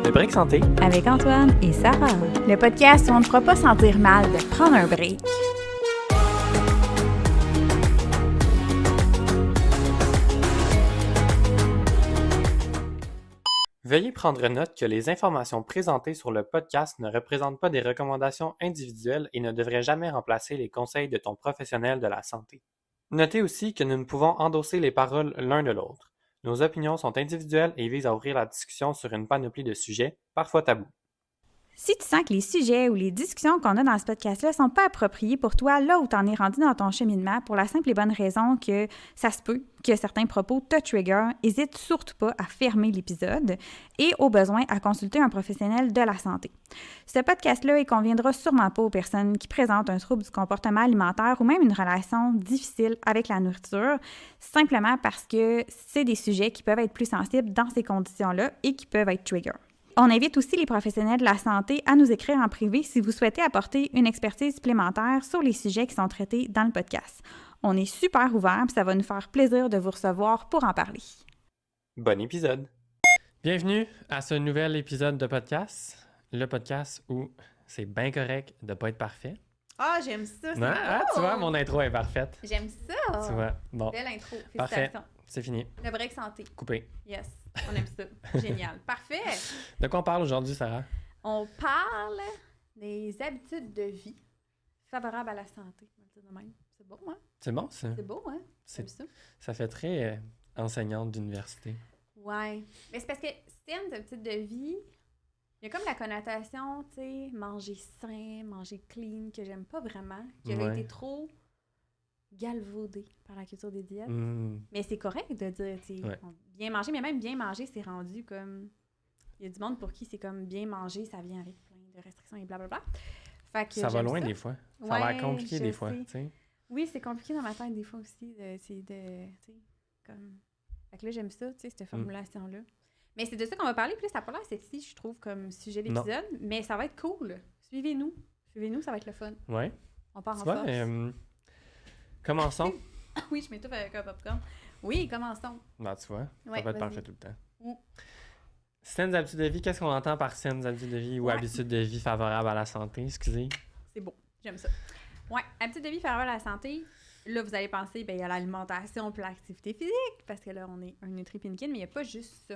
Le Break Santé avec Antoine et Sarah. Le podcast où on ne fera pas sentir mal de prendre un break. Veuillez prendre note que les informations présentées sur le podcast ne représentent pas des recommandations individuelles et ne devraient jamais remplacer les conseils de ton professionnel de la santé. Notez aussi que nous ne pouvons endosser les paroles l'un de l'autre. Nos opinions sont individuelles et visent à ouvrir la discussion sur une panoplie de sujets, parfois tabous. Si tu sens que les sujets ou les discussions qu'on a dans ce podcast-là ne sont pas appropriés pour toi, là où tu en es rendu dans ton cheminement, pour la simple et bonne raison que ça se peut que certains propos te trigger, n'hésite surtout pas à fermer l'épisode et au besoin à consulter un professionnel de la santé. Ce podcast-là, il conviendra sûrement pas aux personnes qui présentent un trouble du comportement alimentaire ou même une relation difficile avec la nourriture, simplement parce que c'est des sujets qui peuvent être plus sensibles dans ces conditions-là et qui peuvent être triggers. On invite aussi les professionnels de la santé à nous écrire en privé si vous souhaitez apporter une expertise supplémentaire sur les sujets qui sont traités dans le podcast. On est super ouverts et ça va nous faire plaisir de vous recevoir pour en parler. Bon épisode! Bienvenue à ce nouvel épisode de podcast. Le podcast où c'est bien correct de ne pas être parfait. Ah, j'aime ça! Non, tu vois, mon intro est parfaite. J'aime ça! Tu vois, bon. Belle intro, félicitations. Parfait, c'est fini. Le break santé. Coupé. Yes, on aime ça. Génial. Parfait! De quoi on parle aujourd'hui, Sarah? On parle des habitudes de vie favorables à la santé. On va dire de même. C'est beau, hein? C'est bon, ça? C'est beau, hein? J'aime ça. Ça fait très enseignante d'université. Ouais. Mais c'est parce que certaines habitudes de vie, il y a comme la connotation, tu sais, manger sain, manger clean, que j'aime pas vraiment, qui avait été trop galvaudée par la culture des diètes. Mais c'est correct de dire, tu sais, bien manger, mais même bien manger, c'est rendu comme... Il y a du monde pour qui c'est comme bien manger, ça vient avec plein de restrictions et blablabla. Fait que ça va loin des fois. Ça a l'air compliqué des fois, tu sais. Oui, c'est compliqué dans ma tête des fois aussi, tu sais, comme... Fait que là, j'aime ça, tu sais, cette formulation-là. Mais c'est de ça qu'on va parler, puis là, ça n'a pas l'air sexy, je trouve, comme sujet d'épisode, mais ça va être cool. Suivez-nous, ça va être le fun. Ouais. On part en force. Commençons. Oui, je m'étouffe avec un popcorn. Oui, commençons. Ben, tu vois, ça ouais, va être parfait tout le temps. Saines habitudes de vie, qu'est-ce qu'on entend par saines habitudes de vie ou habitudes de vie favorables à la santé? Excusez. C'est beau, j'aime ça. Ouais, habitudes de vie favorables à la santé, là, vous allez penser, bien, il y a l'alimentation puis l'activité physique, parce que là, on est un nutri-pinkin, mais il n'y a pas juste ça.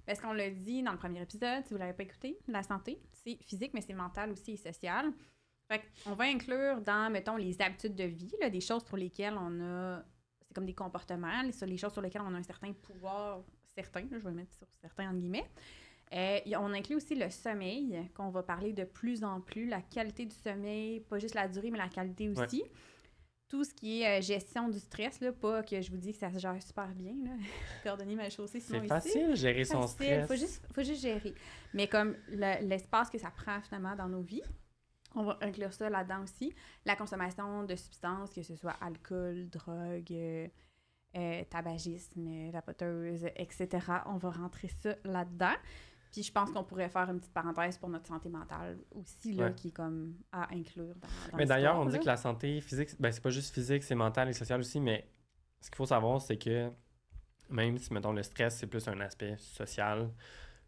Parce qu'on l'a dit dans le premier épisode, si vous ne l'avez pas écouté, la santé, c'est physique, mais c'est mental aussi et social. Fait qu'on va inclure dans, mettons, les habitudes de vie, là, des choses pour lesquelles on a... C'est comme des comportements, les choses sur lesquelles on a un certain pouvoir, certain, là, je vais le mettre sur certains entre guillemets. On inclut aussi le sommeil, qu'on va parler de plus en plus, la qualité du sommeil, pas juste la durée, mais la qualité aussi. Ouais. Tout ce qui est gestion du stress, là, pas que je vous dis que ça se gère super bien, là. Coordonner ma chaussée, sinon c'est facile de gérer son stress. Faut juste gérer. Mais comme l'espace que ça prend finalement dans nos vies, on va inclure ça là-dedans aussi. La consommation de substances, que ce soit alcool, drogue, tabagisme, vapoteuse, etc. On va rentrer ça là-dedans. Puis je pense qu'on pourrait faire une petite parenthèse pour notre santé mentale aussi, là, qui est comme à inclure dans mais d'ailleurs, on dit que la santé physique, ben c'est pas juste physique, c'est mental et social aussi, mais ce qu'il faut savoir, c'est que même si, mettons, le stress, c'est plus un aspect social,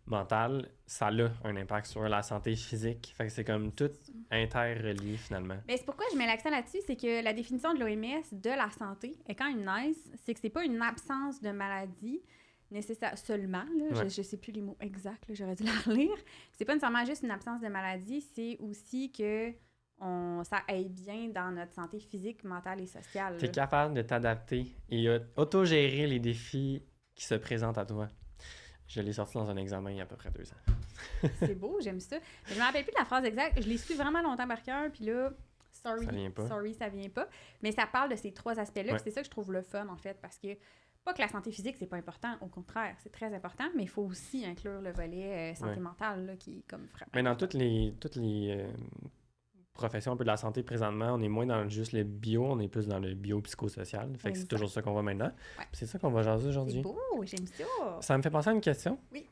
mental, ça a un impact sur la santé physique. Fait que c'est comme tout interrelié, finalement. Mais c'est pourquoi je mets l'accent là-dessus, c'est que la définition de l'OMS de la santé est quand même nice, c'est que c'est pas une absence de maladie nécessaire seulement, là, je sais plus les mots exacts, là, j'aurais dû la relire. C'est pas nécessairement juste une absence de maladie, c'est aussi que ça aide bien dans notre santé physique, mentale et sociale. Tu es capable de t'adapter et autogérer les défis qui se présentent à toi. Je l'ai sorti dans un examen il y a à peu près 2 ans. C'est beau, j'aime ça. Mais je me rappelle plus de la phrase exacte. Je l'ai su vraiment longtemps par cœur, puis là, ça vient pas. Mais ça parle de ces 3 aspects-là, c'est ça que je trouve le fun, en fait, parce que pas que la santé physique, c'est pas important, au contraire, c'est très important, mais il faut aussi inclure le volet santé mentale, là, qui est comme frappant. Mais dans toutes les professions un peu de la santé présentement, on est moins dans juste le bio, on est plus dans le bio-psychosocial. Fait que c'est toujours ça qu'on voit maintenant. Ouais. C'est ça qu'on va jaser aujourd'hui. C'est beau, j'aime ça. Ça me fait penser à une question. Oui.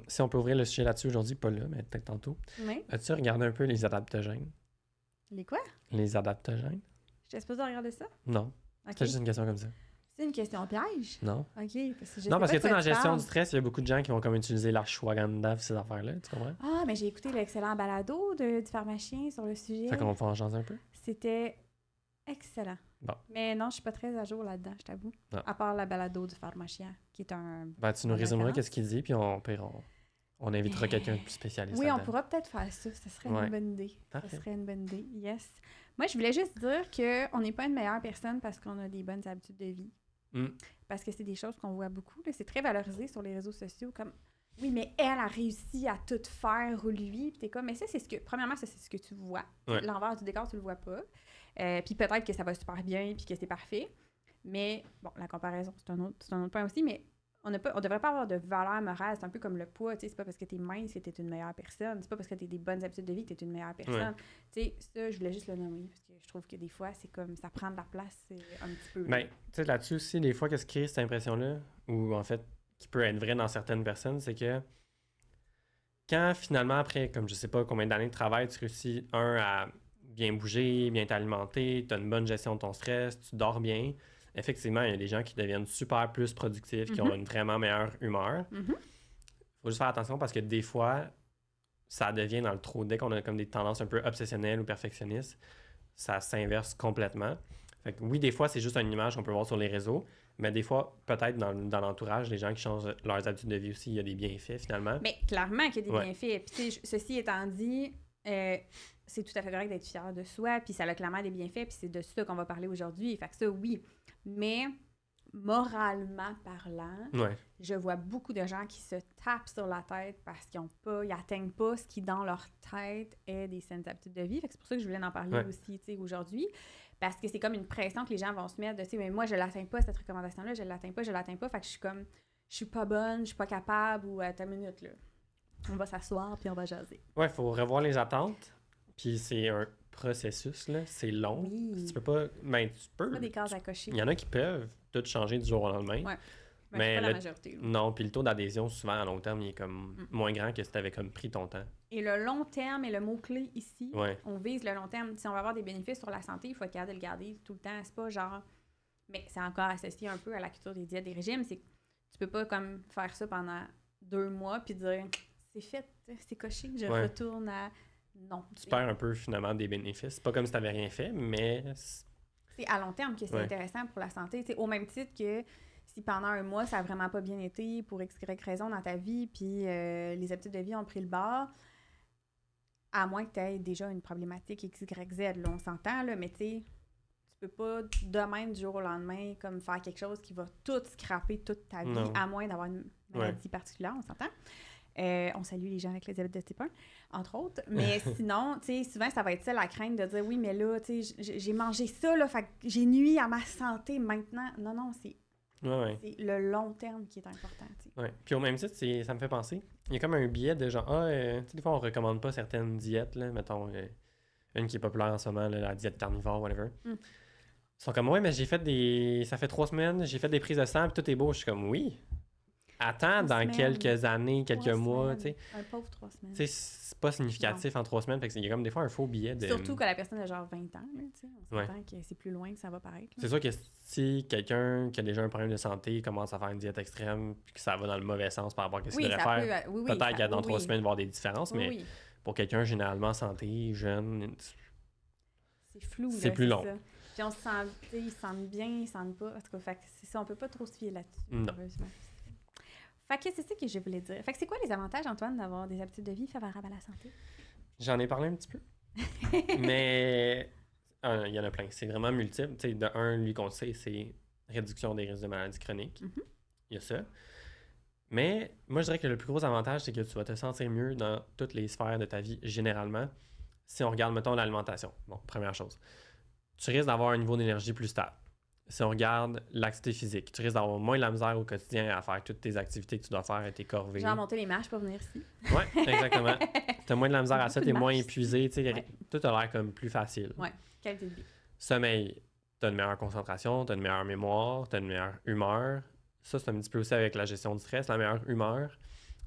Si on peut ouvrir le sujet là-dessus aujourd'hui, pas là, mais peut-être tantôt. Oui. As-tu regardé un peu les adaptogènes? Les quoi? Les adaptogènes. J'étais supposée regarder ça? Non. Okay. C'est juste une question comme ça. C'est une question piège? Non? OK. Non, parce que tu sais, dans la gestion parles. du stress, il y a beaucoup de gens qui vont comme utiliser l'ashwagandha, ces affaires-là, tu comprends? Ah, mais j'ai écouté l'excellent balado du pharmacien sur le sujet. Fait qu'on va en changer un peu. C'était excellent. Bon. Mais non, je suis pas très à jour là-dedans, je t'avoue. Non. À part la balado du pharmacien, qui est un... Ben, tu nous en résumeras référence. qu'est-ce qu'il dit, puis on invitera quelqu'un de plus spécialiste. Oui, on là-dedans. pourra peut-être faire ça. Ce serait Ouais. une bonne idée. Parfait. Ce serait une bonne idée, yes. Moi, je voulais juste dire qu'on n'est pas une meilleure personne parce qu'on a des bonnes habitudes de vie. Mm. Parce que c'est des choses qu'on voit beaucoup. Là. C'est très valorisé sur les réseaux sociaux, comme oui, mais elle a réussi à tout faire ou lui. Puis t'es comme, mais ça, c'est ce que. Premièrement, ça, c'est ce que tu vois. Ouais. L'envers du décor, tu le vois pas. Puis peut-être que ça va super bien, puis que c'est parfait. Mais bon, la comparaison, c'est un autre point aussi. Mais on devrait pas avoir de valeur morale. C'est un peu comme le poids. Tu sais, c'est pas parce que t'es mince que t'es une meilleure personne. C'est pas parce que t'as des bonnes habitudes de vie que t'es une meilleure personne. Tu sais, ça, je voulais juste le nommer. Parce que je trouve que des fois, c'est comme ça prend de la place un petit peu. Ben, tu sais, là-dessus aussi, des fois, qu'est-ce qui crée cette impression-là, ou en fait, qui peut être vrai dans certaines personnes, c'est que quand finalement, après, comme je sais pas combien d'années de travail, tu réussis, à bien bouger, bien t'alimenter, tu as une bonne gestion de ton stress, tu dors bien, effectivement, il y a des gens qui deviennent super plus productifs, qui ont une vraiment meilleure humeur. Faut juste faire attention parce que des fois, ça devient dans le trop. Dès qu'on a comme des tendances un peu obsessionnelles ou perfectionnistes, ça s'inverse complètement. Fait que oui, des fois, c'est juste une image qu'on peut voir sur les réseaux, mais des fois, peut-être dans l'entourage, les gens qui changent leurs habitudes de vie aussi, il y a des bienfaits finalement. Mais clairement qu'il y a des Ouais. bienfaits. Puis, tu sais, ceci étant dit, c'est tout à fait correct d'être fier de soi, puis ça a clairement des bienfaits, puis c'est de ça qu'on va parler aujourd'hui. Fait que ça, oui. Mais moralement parlant, Ouais. je vois beaucoup de gens qui se tapent sur la tête parce qu'ils atteignent pas ce qui, dans leur tête, est des saines habitudes de vie. Fait que c'est pour ça que je voulais en parler Ouais. aussi, tu sais, aujourd'hui. Parce que c'est comme une pression que les gens vont se mettre de, tu sais, mais moi, je l'atteins pas, cette recommandation-là, je l'atteins pas. Fait que je suis comme, je suis pas bonne, je suis pas capable, ou à ta minute, là. On va s'asseoir, puis on va jaser. Ouais, il faut revoir les attentes. Puis c'est un processus, là. C'est long. Oui. Tu peux pas. Ben, tu peux. Pas des cases à cocher. Il y en a qui peuvent tout changer du jour au lendemain. Ouais. Mais Mais c'est pas la le- majorité. Là. Non, puis le taux d'adhésion, souvent, à long terme, il est comme moins grand que si tu avais comme pris ton temps. Et le long terme est le mot-clé ici. Ouais. On vise le long terme. Si on va avoir des bénéfices sur la santé, il faut être capable de le garder tout le temps. C'est pas genre... Mais c'est encore associé un peu à la culture des diètes, des régimes. C'est que tu peux pas comme faire ça pendant 2 mois puis dire c'est fait, c'est coché, je Ouais. retourne à... Non. Tu perds un peu, finalement, des bénéfices. C'est pas comme si tu n'avais rien fait, mais... C'est à long terme que c'est Ouais. intéressant pour la santé. T'sais, au même titre que si pendant 1 mois, ça a vraiment pas bien été pour X, Y raison dans ta vie, puis les habitudes de vie ont pris le bord, à moins que tu aies déjà une problématique X, Y, Z, là, on s'entend, là, mais tu sais, tu peux pas demain, du jour au lendemain, comme faire quelque chose qui va tout scraper toute ta vie, Non. à moins d'avoir une maladie particulière, on s'entend. On salue les gens avec le diabète de type 1, entre autres. Mais sinon, tu sais, souvent, ça va être ça, la crainte de dire, oui, mais là, tu sais, j'ai mangé ça, là, fait que j'ai nuit à ma santé maintenant. Non, c'est Ouais. le long terme qui est important, tu sais. Ouais. Puis au même titre, ça me fait penser. Il y a comme un biais de genre, tu sais, des fois, on recommande pas certaines diètes, là, mettons, une qui est populaire en ce moment, là, la diète carnivore, whatever. Ils sont comme, ouais, mais ça fait 3 semaines, j'ai fait des prises de sang, puis tout est beau. Je suis comme, oui. Attends, 3 dans semaines, quelques années, quelques 3 mois, tu semaines. sais. Un pauvre 3 semaines. Tu sais, c'est pas significatif en 3 semaines. Fait qu'il y a comme des fois un faux billet de... Surtout que la personne a genre 20 ans, là, tu sais. On Ouais. s'entend que c'est plus loin que ça va paraître. là. C'est sûr que si quelqu'un qui a déjà un problème de santé commence à faire une diète extrême puis que ça va dans le mauvais sens par rapport à ce qu'il Oui, devrait ça faire, peut... Oui, peut-être ça- qu'il y a dans oui, 3 oui. semaines, il va y avoir des différences, Oui, mais oui. pour quelqu'un généralement en santé, jeune, C'est flou, C'est là, plus long. ça. Puis on se sent, tu sais, ils se sentent bien, ils se sentent pas. En tout cas, fait que c'est ça, on peut pas trop se fier là-dessus, Non. malheureusement. Fait que c'est ça que je voulais dire. Fait que c'est quoi les avantages, Antoine, d'avoir des habitudes de vie favorables à la santé? j'en ai parlé un petit peu. Mais il y en a plein. C'est vraiment multiple. Tu sais, de un, lui qu'on sait, c'est réduction des risques de maladies chroniques. Il y a ça. Mais moi, je dirais que le plus gros avantage, c'est que tu vas te sentir mieux dans toutes les sphères de ta vie, généralement. Si on regarde, mettons, l'alimentation. Bon, première chose. Tu risques d'avoir un niveau d'énergie plus stable. Si on regarde l'activité physique, tu risques d'avoir moins de la misère au quotidien à faire toutes tes activités que tu dois faire et tes corvées. Genre monter les marches pour venir ici. Ouais, exactement. T'as moins de la misère à ça, Beaucoup de t'es moins marches. épuisé, tu sais, Ouais. tout a l'air comme plus facile. Ouais, qualité de vie. Sommeil, t'as une meilleure concentration, t'as une meilleure mémoire, t'as une meilleure humeur. Ça, c'est un petit peu aussi avec la gestion du stress, la meilleure humeur.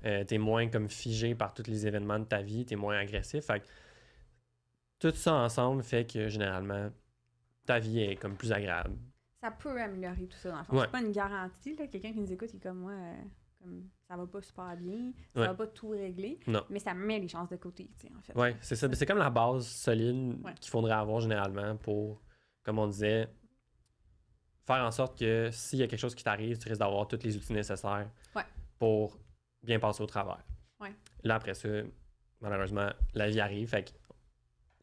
T'es moins comme figé par tous les événements de ta vie, t'es moins agressif. Fait que tout ça ensemble fait que généralement, ta vie est comme plus agréable. Ça peut améliorer tout ça, dans le fond. C'est pas une garantie, là. Quelqu'un qui nous écoute, il est comme moi, comme ça va pas super bien, ça va pas tout régler, mais ça met les chances de côté, tu sais, en fait. Oui, c'est ça. C'est comme la base solide qu'il faudrait avoir généralement pour, comme on disait, faire en sorte que s'il y a quelque chose qui t'arrive, tu risques d'avoir tous les outils nécessaires pour bien passer au travers. Là, après ça, malheureusement, la vie arrive, fait que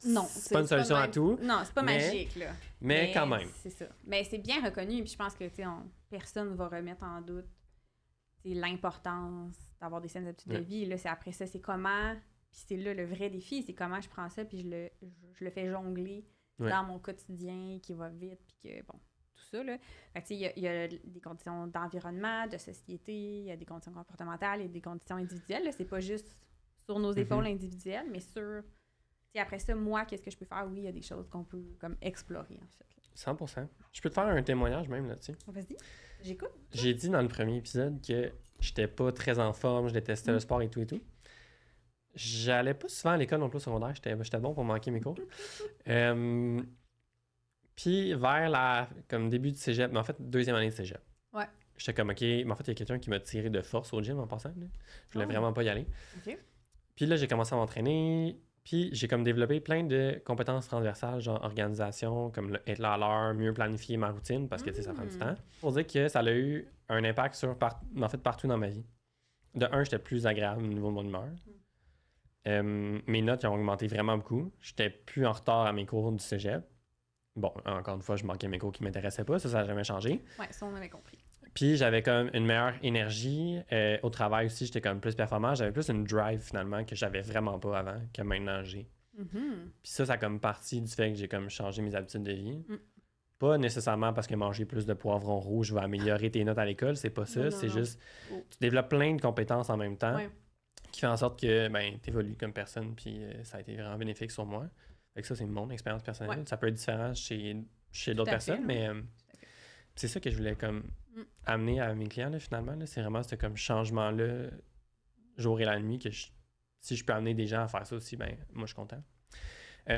non, c'est pas une solution à tout. Non, c'est pas magique, là. Mais quand même. C'est ça. Mais c'est bien reconnu, puis je pense que personne ne va remettre en doute l'importance d'avoir des saines habitudes de vie. Là, après ça, c'est comment, puis c'est là le vrai défi, c'est comment je prends ça, puis je le fais jongler dans mon quotidien qui va vite, puis que, bon, tout ça, là. Fait que, il y a des conditions d'environnement, de société, il y a des conditions comportementales, il y a des conditions individuelles. Là. C'est pas juste sur nos épaules individuelles, mais sur... Après ça, moi, qu'est-ce que je peux faire? Oui, il y a des choses qu'on peut comme explorer, en fait. Là. 100%. Je peux te faire un témoignage même là-dessus. Vas-y, j'écoute. J'ai dit dans le premier épisode que j'étais pas très en forme, je détestais le sport et tout et tout. J'allais pas souvent à l'école non plus au secondaire, j'étais bon pour manquer mes cours. Puis vers comme début du cégep, mais en fait, deuxième année de cégep. Ouais. J'étais comme, OK, mais en fait, il y a quelqu'un qui m'a tiré de force au gym en passant. Là. Je voulais vraiment pas y aller. OK. Puis là, j'ai commencé à m'entraîner. Puis j'ai comme développé plein de compétences transversales, genre organisation, comme être là à l'heure, mieux planifier ma routine, parce que tu sais, ça prend du temps. Pour dire que ça a eu un impact sur, en fait, partout dans ma vie. De un, j'étais plus agréable au niveau de mon humeur. Mes notes ont augmenté vraiment beaucoup. J'étais plus en retard à mes cours du cégep. Bon, encore une fois, je manquais mes cours qui m'intéressaient pas. Ça n'a jamais changé. Ouais, ça, on avait compris. Puis j'avais comme une meilleure énergie. Au travail aussi, j'étais comme plus performant. J'avais plus une drive finalement que j'avais vraiment pas avant, que maintenant j'ai. Puis ça a comme partie du fait que j'ai comme changé mes habitudes de vie. Pas nécessairement parce que manger plus de poivrons rouges va améliorer tes notes à l'école, c'est pas ça. C'est juste, tu développes plein de compétences en même temps qui fait en sorte que tu évolues comme personne. Puis ça a été vraiment bénéfique sur moi. Fait que ça, c'est mon expérience personnelle. Ça peut être différent chez d'autres personnes, mais c'est ça que je voulais comme amener à mes clients, là, finalement. Là. C'est vraiment ce comme changement-là, jour et la nuit, que si je peux amener des gens à faire ça aussi, ben moi, je suis content.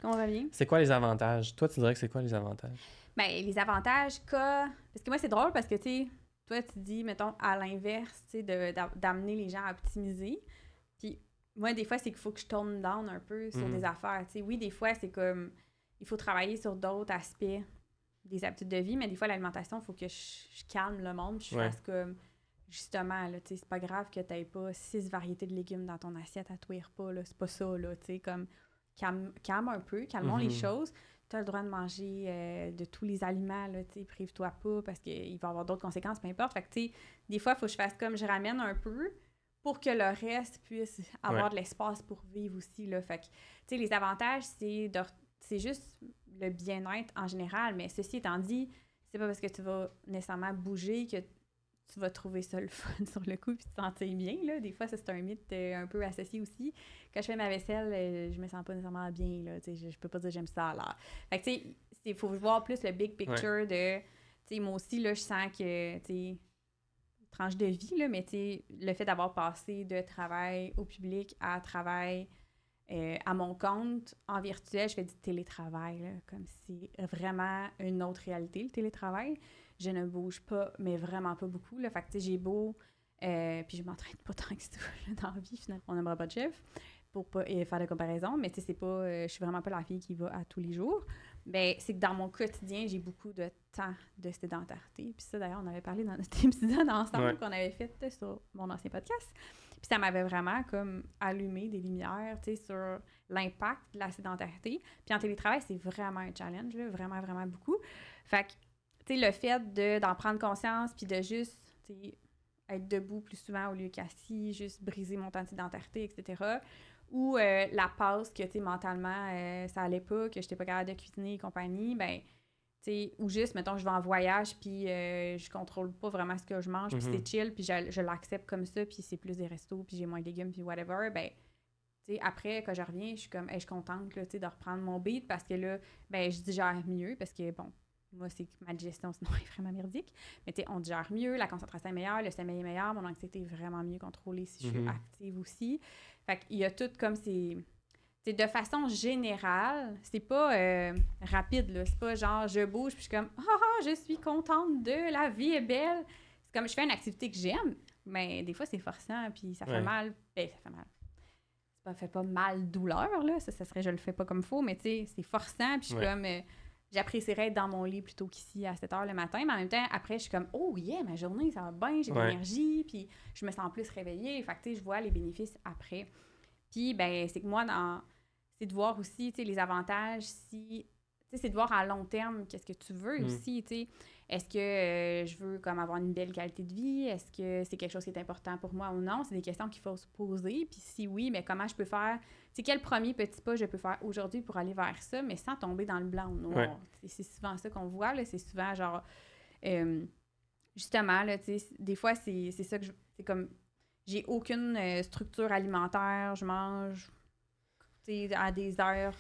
On revient. C'est quoi les avantages? Toi, tu dirais que c'est quoi les avantages? Ben, les avantages parce que moi, c'est drôle parce que, tu sais, toi, tu dis, mettons, à l'inverse, tu sais, d'amener les gens à optimiser. Puis moi, des fois, c'est qu'il faut que je tourne down un peu sur des affaires. Tu sais, oui, des fois, c'est comme... Il faut travailler sur d'autres aspects des habitudes de vie, mais des fois, l'alimentation, il faut que je calme le monde, puis je fasse comme... Justement, là, tu sais, c'est pas grave que t'aies pas 6 variétés de légumes dans ton assiette à tous les repas, là. C'est pas ça, là, tu sais, comme... Calme un peu, calmons les choses. Tu as le droit de manger de tous les aliments, là, tu sais, prive-toi pas, parce qu'il va y avoir d'autres conséquences, peu importe. Fait que, tu sais, des fois, il faut que je fasse comme je ramène un peu, pour que le reste puisse avoir de l'espace pour vivre aussi, là. Fait que, tu sais, les avantages, c'est juste le bien-être en général, mais ceci étant dit, c'est pas parce que tu vas nécessairement bouger que tu vas trouver ça le fun sur le coup puis te sentir bien, là. Des fois, ça, c'est un mythe un peu associé aussi. Quand je fais ma vaisselle, je me sens pas nécessairement bien, là. Tu sais, je peux pas dire que j'aime ça à l'air. Fait que, tu sais, il faut voir plus le big picture de... Tu sais, moi aussi, là, je sens que, tu sais, tranche de vie, là, mais tu sais, le fait d'avoir passé de travail au public à travail à mon compte en virtuel, je fais du télétravail, là, comme c'est vraiment une autre réalité, le télétravail. Je ne bouge pas, mais vraiment pas beaucoup, là. Fait que, tu sais, j'ai beau... puis je m'entraîne pas tant que ça dans la vie, finalement. On n'aimera pas de chef pour pas faire de comparaison, mais tu sais, c'est pas... je suis vraiment pas la fille qui va à tous les jours. Ben, c'est que dans mon quotidien, j'ai beaucoup de temps de sédentarité. Puis ça, d'ailleurs, on avait parlé dans notre épisode ensemble qu'on avait fait sur mon ancien podcast. Puis ça m'avait vraiment comme allumé des lumières, tu sais, sur l'impact de la sédentarité. Puis en télétravail, c'est vraiment un challenge, là, vraiment, vraiment beaucoup. Fait que, tu sais, le fait d'en prendre conscience puis de juste, tu sais, être debout plus souvent au lieu qu'assis, juste briser mon temps de sédentarité, etc., ou la passe que, tu sais, mentalement, ça allait pas, que j'étais pas capable de cuisiner et compagnie, ben, tu sais, ou juste, mettons, je vais en voyage, puis je contrôle pas vraiment ce que je mange, puis c'est chill, puis je l'accepte comme ça, puis c'est plus des restos, puis j'ai moins de légumes, puis whatever, ben, tu sais, après, quand je reviens, je suis comme, je suis contente, là, tu sais, de reprendre mon beat, parce que là, ben, je digère mieux, parce que, bon, moi, c'est que ma digestion, sinon, est vraiment merdique. Mais tu sais, on digère mieux, la concentration est meilleure, le sommeil est meilleur, mon anxiété est vraiment mieux contrôlée si je suis active aussi. Fait qu'il y a tout comme ces de façon générale, c'est pas rapide, là. C'est pas genre, je bouge, puis je suis comme, je suis contente de, la vie est belle. C'est comme, je fais une activité que j'aime, mais des fois, c'est forçant, puis ça fait mal. Ben, ça fait mal. Ça fait pas mal douleur, là. Ça serait, je le fais pas comme il faut, mais tu sais, c'est forçant, puis je suis comme, j'apprécierais être dans mon lit plutôt qu'ici à 7 h le matin, mais en même temps, après, je suis comme, oh yeah, ma journée, ça va bien, j'ai de l'énergie, puis je me sens plus réveillée. Fait que, tu sais, je vois les bénéfices après. Puis, ben, c'est que moi, c'est de voir aussi, tu sais, les avantages, si... Tu sais, c'est de voir à long terme qu'est-ce que tu veux aussi, tu sais. Est-ce que je veux comme avoir une belle qualité de vie? Est-ce que c'est quelque chose qui est important pour moi ou non? C'est des questions qu'il faut se poser. Puis si oui, mais comment je peux faire... Tu sais, quel premier petit pas je peux faire aujourd'hui pour aller vers ça, mais sans tomber dans le blanc ou le noir? C'est souvent ça qu'on voit, là. C'est souvent genre... justement, là, tu sais, des fois, c'est ça que c'est comme... J'ai aucune structure alimentaire. Je mange... à des heures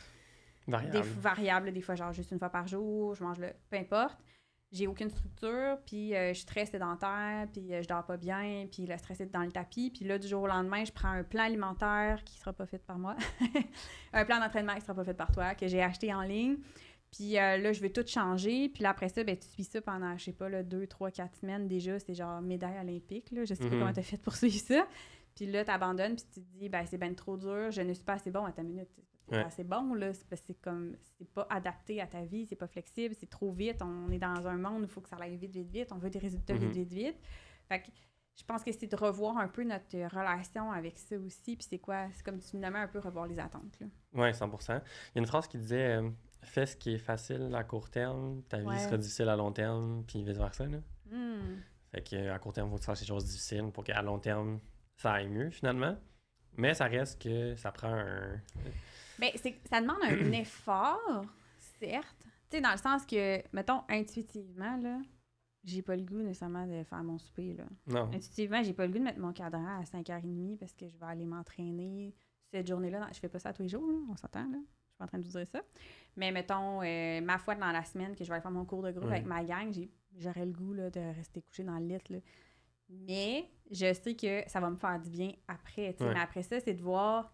variables, des fois genre juste une fois par jour, je mange peu importe. J'ai aucune structure, puis je suis très sédentaire, puis je dors pas bien, puis le stress est dans le tapis, puis là, du jour au lendemain, je prends un plan alimentaire qui sera pas fait par moi, un plan d'entraînement qui sera pas fait par toi, que j'ai acheté en ligne, puis là, je veux tout changer, puis là, après ça, ben tu suis ça pendant, je sais pas, là, 2, 3, 4 semaines déjà, c'est genre médaille olympique, là, je sais pas comment t'as fait pour suivre ça. Puis là, t'abandonnes, puis tu te dis, ben c'est ben trop dur, je ne suis pas assez bon à ta minute. C'est pas assez bon, là. C'est comme, c'est pas adapté à ta vie, c'est pas flexible, c'est trop vite. On est dans un monde où il faut que ça aille vite, vite, vite. On veut des résultats vite, vite, vite. Fait que je pense que c'est de revoir un peu notre relation avec ça aussi. Puis c'est quoi? C'est comme tu nommais un peu revoir les attentes, là. Oui, 100%. Il y a une phrase qui disait fais ce qui est facile à court terme, ta vie sera difficile à long terme, puis vice-versa, là. Fait qu'à court terme, il faut que tu fasses des choses difficiles pour qu'à long terme, ça aille mieux, finalement. Mais ça reste que ça prend un... Bien, ça demande un effort, certes. Tu sais, dans le sens que, mettons, intuitivement, là, j'ai pas le goût nécessairement de faire mon souper, là. Non. Intuitivement, j'ai pas le goût de mettre mon cadran à 5h30 parce que je vais aller m'entraîner cette journée-là. Je fais pas ça tous les jours, là, on s'entend, là. Je suis pas en train de vous dire ça. Mais mettons, ma foi dans la semaine que je vais aller faire mon cours de groupe avec ma gang, j'aurais le goût là, de rester couché dans le lit, là. Mais je sais que ça va me faire du bien après. Mais après ça, c'est de voir...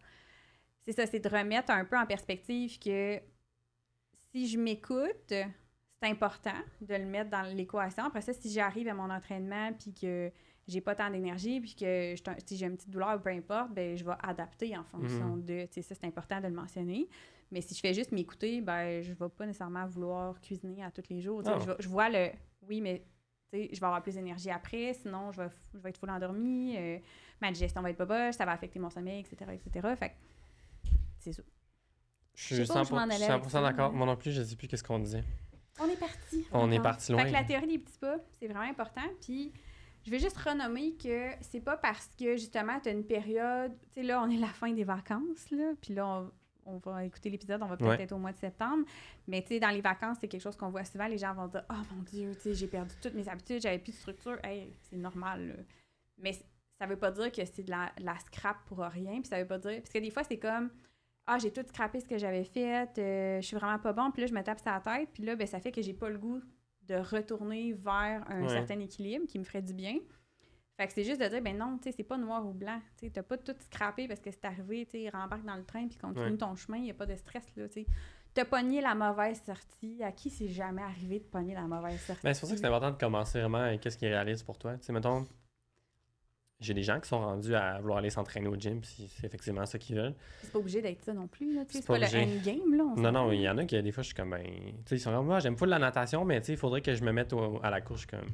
C'est ça, c'est de remettre un peu en perspective que si je m'écoute, c'est important de le mettre dans l'équation. Après ça, si j'arrive à mon entraînement puis que j'ai pas tant d'énergie puis que si j'ai une petite douleur ou peu importe, ben je vais adapter en fonction de... Tu sais, ça, c'est important de le mentionner. Mais si je fais juste m'écouter, ben je vais pas nécessairement vouloir cuisiner à tous les jours. Je vois le... Oui, mais... je vais avoir plus d'énergie après, sinon je vais être full endormie, ma digestion va être boboche, ça va affecter mon sommeil, etc., etc. Fait que c'est ça. Je suis 100% d'accord. Moi non plus, je ne sais plus qu'est-ce qu'on disait. On est parti. On est parti loin. Fait que la théorie des petits pas, c'est vraiment important. Puis je vais juste renommer que c'est pas parce que justement tu as une période, tu sais là, on est la fin des vacances, là, puis là, on va écouter l'épisode, on va peut-être être au mois de septembre. Mais tu sais, dans les vacances, c'est quelque chose qu'on voit souvent. Les gens vont dire « Oh mon Dieu, tu sais, j'ai perdu toutes mes habitudes, j'avais plus de structure. » Hey, c'est normal, là. Mais ça veut pas dire que c'est de la scrap pour rien. Puis ça veut pas dire... Parce que des fois, c'est comme « Ah, j'ai tout scrappé ce que j'avais fait. Je suis vraiment pas bon. » Puis là, je me tape sur la tête. Puis là, ben, ça fait que j'ai pas le goût de retourner vers un certain équilibre qui me ferait du bien. Fait que c'est juste de dire, ben non, tu sais, c'est pas noir ou blanc. Tu sais, t'as pas tout scrappé parce que c'est arrivé, tu sais, rembarque dans le train puis continue ton chemin, il n'y a pas de stress, là, tu sais. T'as pogné la mauvaise sortie. À qui c'est jamais arrivé de pogner la mauvaise sortie? Ben, c'est pour ça que c'est important de commencer vraiment avec ce qui est réaliste pour toi. Tu sais, mettons, j'ai des gens qui sont rendus à vouloir aller s'entraîner au gym puis c'est effectivement ça qu'ils veulent. C'est pas obligé d'être ça non plus, là, tu sais. C'est pas le endgame, là. Non, il y en a qui, des fois, je suis comme, ben... Tu sais, ils sont comme, moi, j'aime full la natation, mais tu sais, il faudrait que je me mette à la course, comme...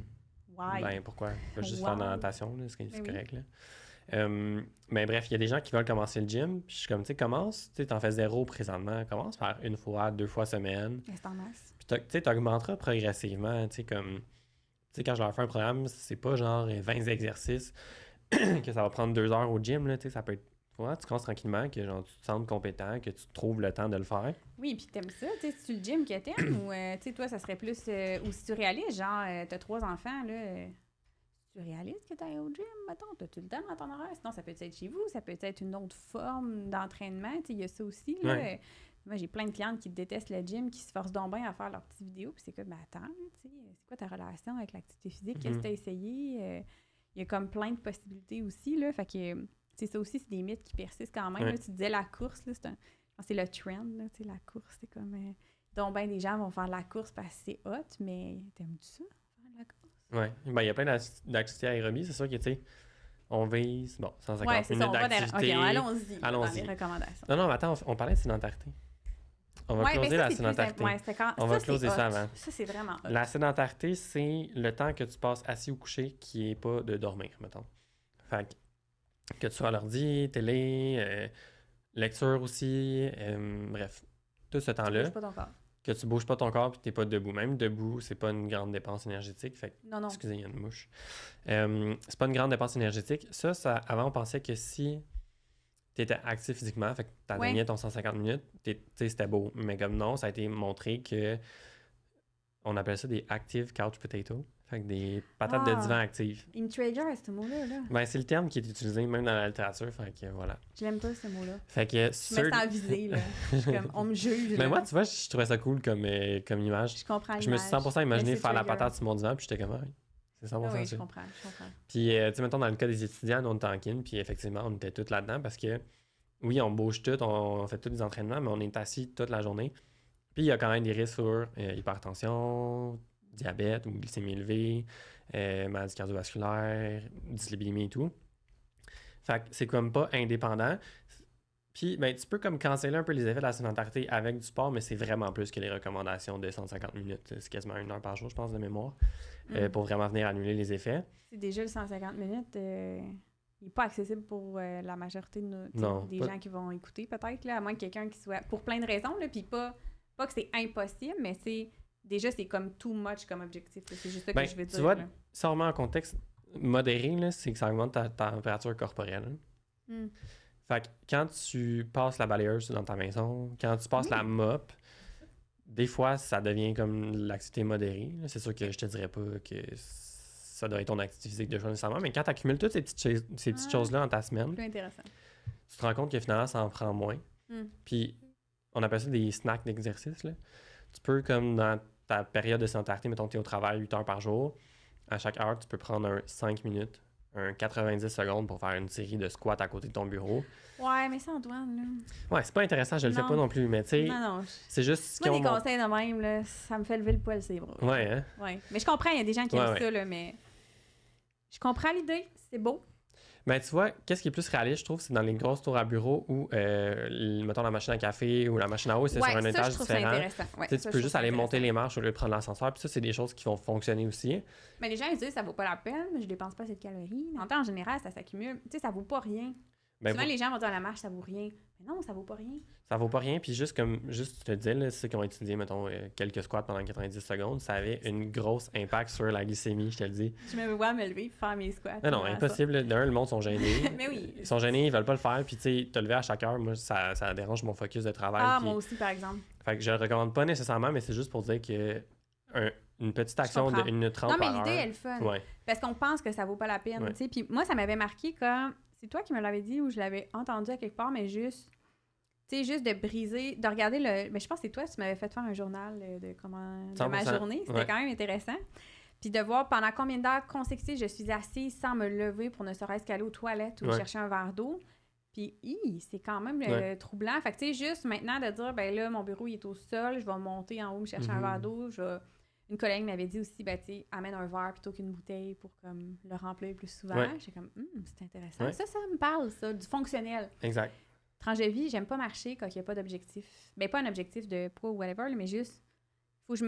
Ben, pourquoi? Je vais juste faire de la natation, là, c'est correct, là. Mais bref, il y a des gens qui veulent commencer le gym, puis je suis comme, tu sais, commence, tu sais, t'en fais 0 présentement, commence par 1 fois, 2 fois semaine. C'est en masse. Puis tu sais, t'augmenteras progressivement, tu sais, comme... Tu sais, quand je leur fais un programme, c'est pas genre 20 exercices que ça va prendre 2 heures au gym, là, tu sais, ça peut être... tu commences tranquillement, que genre, tu te sens compétent, que tu trouves le temps de le faire. Oui, puis t'aimes ça, tu sais, c'est-tu le gym que t'aimes ou, tu sais, toi, ça serait plus... ou si tu réalises, genre, t'as 3 enfants, là, tu réalises que t'ailles au gym, mettons, t'as-tu le temps dans ton horaire? Sinon, ça peut être chez vous, ça peut être une autre forme d'entraînement, tu sais, il y a ça aussi, là. Ouais. Moi, j'ai plein de clientes qui détestent le gym, qui se forcent donc bien à faire leurs petites vidéos, puis c'est comme, ben attends, tu sais, c'est quoi ta relation avec l'activité physique? Qu'est-ce que t'as essayé? Il y a comme plein de possibilités aussi, là, fait que... C'est ça aussi, c'est des mythes qui persistent quand même. Là, tu disais la course, là, je c'est le trend, là, tu sais, la course, c'est comme... donc, ben, des gens vont faire de la course parce que c'est hot, mais t'aimes-tu ça, faire de la course? Ouais. Ben, il y a plein d'activités aérobies. C'est sûr que, tu sais, on vise, bon, 150 Ouais, c'est ça, minutes d'activité. OK, allons-y dans les recommandations. Non, mais attends, on parlait de sédentarité. On va closer la sédentarité. On va closer ça avant. Ça, c'est vraiment hot. La sédentarité, c'est le temps que tu passes assis ou couché qui est pas de dormir, mettons. Fait que tu sois à l'ordi, télé, lecture aussi, bref, tout ce temps-là. Bouge pas ton corps. Que tu bouges pas ton corps puis t'es pas debout. Même debout, c'est pas une grande dépense énergétique. Fait que, non. excusez, il y a une mouche. C'est pas une grande dépense énergétique. Ça, avant, on pensait que si t'étais actif physiquement, fait que t'atteignais ton 150 minutes, c'était beau. Mais comme non, ça a été montré que on appelle ça des active couch potatoes. Fait que des patates de divan actives. Il me trigger ce mot-là. Là. Ben, c'est le terme qui est utilisé même dans la littérature. Fait que voilà. Je l'aime pas ce mot-là. Fait que je me sens visée, là. Je suis comme, on me juge. Mais moi, tu vois, je trouvais ça cool comme image. Je comprends l'image. Je me suis 100% imaginé faire la patate sur mon divan, puis j'étais comme, c'est 100% oui, je comprends. Puis, tu sais, mettons, dans le cas des étudiants, nous, on était en kin, puis effectivement, on était tous là-dedans parce que, oui, on bouge tout, on fait tous des entraînements, mais on est assis toute la journée. Puis, il y a quand même des risques sur hypertension, diabète ou glycémie élevée, maladie cardiovasculaire, dyslipidémie et tout. Fait que c'est comme pas indépendant. Puis, ben, tu peux comme canceller un peu les effets de la sédentarité avec du sport, mais c'est vraiment plus que les recommandations de 150 minutes. C'est quasiment 1 heure par jour, je pense, de mémoire, pour vraiment venir annuler les effets. C'est déjà le 150 minutes, il n'est pas accessible pour la majorité des gens qui vont écouter, peut-être, là, à moins que quelqu'un qui soit... Pour plein de raisons, là, puis pas que c'est impossible, mais c'est... Déjà, c'est comme too much comme objectif. C'est juste ça que je veux dire. Tu vois, ça remet en contexte modéré, là, c'est que ça augmente ta température corporelle. Fait que quand tu passes la balayeuse dans ta maison, quand tu passes la mop, des fois, ça devient comme l'activité modérée. Là. C'est sûr que je te dirais pas que ça doit être ton activité physique de jour nécessairement, mais quand tu accumules toutes ces petites choses-là dans ta semaine, plus intéressant. Tu te rends compte que finalement, ça en prend moins. Puis, on appelle ça des snacks d'exercice. Là. Tu peux, comme dans ta période de sédentarité, mettons que tu es au travail 8 heures par jour, à chaque heure, tu peux prendre un 5 minutes, un 90 secondes pour faire une série de squats à côté de ton bureau. Ouais, mais ça, Antoine, là... Ouais, c'est pas intéressant, je le fais pas non plus, mais tu sais, c'est juste... Moi, des conseils de même, là, ça me fait lever le poil, c'est bras. Ouais, hein? Ouais, mais je comprends, il y a des gens qui aiment ça, là, mais... Je comprends l'idée, c'est beau. Ben, tu vois, qu'est-ce qui est plus réaliste, je trouve, c'est dans les grosses tours à bureau où, mettons, la machine à café ou la machine à eau, c'est sur un étage différent. Ouais, tu peux juste aller monter les marches au lieu de prendre l'ascenseur. Puis ça, c'est des choses qui vont fonctionner aussi. Mais les gens, ils disent ça vaut pas la peine, je dépense pas assez de calories. En général, ça s'accumule. Tu sais, ça vaut pas rien. Ben, souvent, les gens vont dire la marche, ça vaut rien. Mais non, ça vaut pas rien. Ça vaut pas rien. Puis juste tu te disais, là, ceux qui ont étudié, mettons, quelques squats pendant 90 secondes, ça avait une grosse impact sur la glycémie, je te le dis. Je me vois me lever pour faire mes squats. Non, impossible. D'un, le monde sont gênés. Mais oui. Ils sont gênés, ils veulent pas le faire. Puis tu sais, te lever à chaque heure, moi, ça dérange mon focus de travail. Ah, moi aussi, par exemple. Fait que je le recommande pas nécessairement, mais c'est juste pour dire que une petite action de 1 minute 30 par heure. Non, mais l'idée, elle est fun. Ouais. Parce qu'on pense que ça vaut pas la peine. Ouais. Puis moi, ça m'avait marqué quand... C'est toi qui me l'avais dit ou je l'avais entendu à quelque part, mais juste... Tu sais, juste de briser, de regarder le... Mais je pense que c'est toi, tu m'avais fait faire un journal de ma journée. C'était quand même intéressant. Puis de voir pendant combien d'heures consécutives je suis assise sans me lever pour ne serait-ce qu'aller aux toilettes ou chercher un verre d'eau. Puis, c'est quand même troublant. Fait que, tu sais, juste maintenant de dire, ben là, mon bureau, il est au sol, je vais monter en haut me chercher un verre d'eau. Une collègue m'avait dit aussi, ben, tu sais, amène un verre plutôt qu'une bouteille pour comme le remplir plus souvent. J'étais comme, c'est intéressant. Ça me parle, ça, du fonctionnel. Exact. Tranche de vie, j'aime pas marcher quand il n'y a pas d'objectif. Ben, pas un objectif de poids ou whatever, mais juste,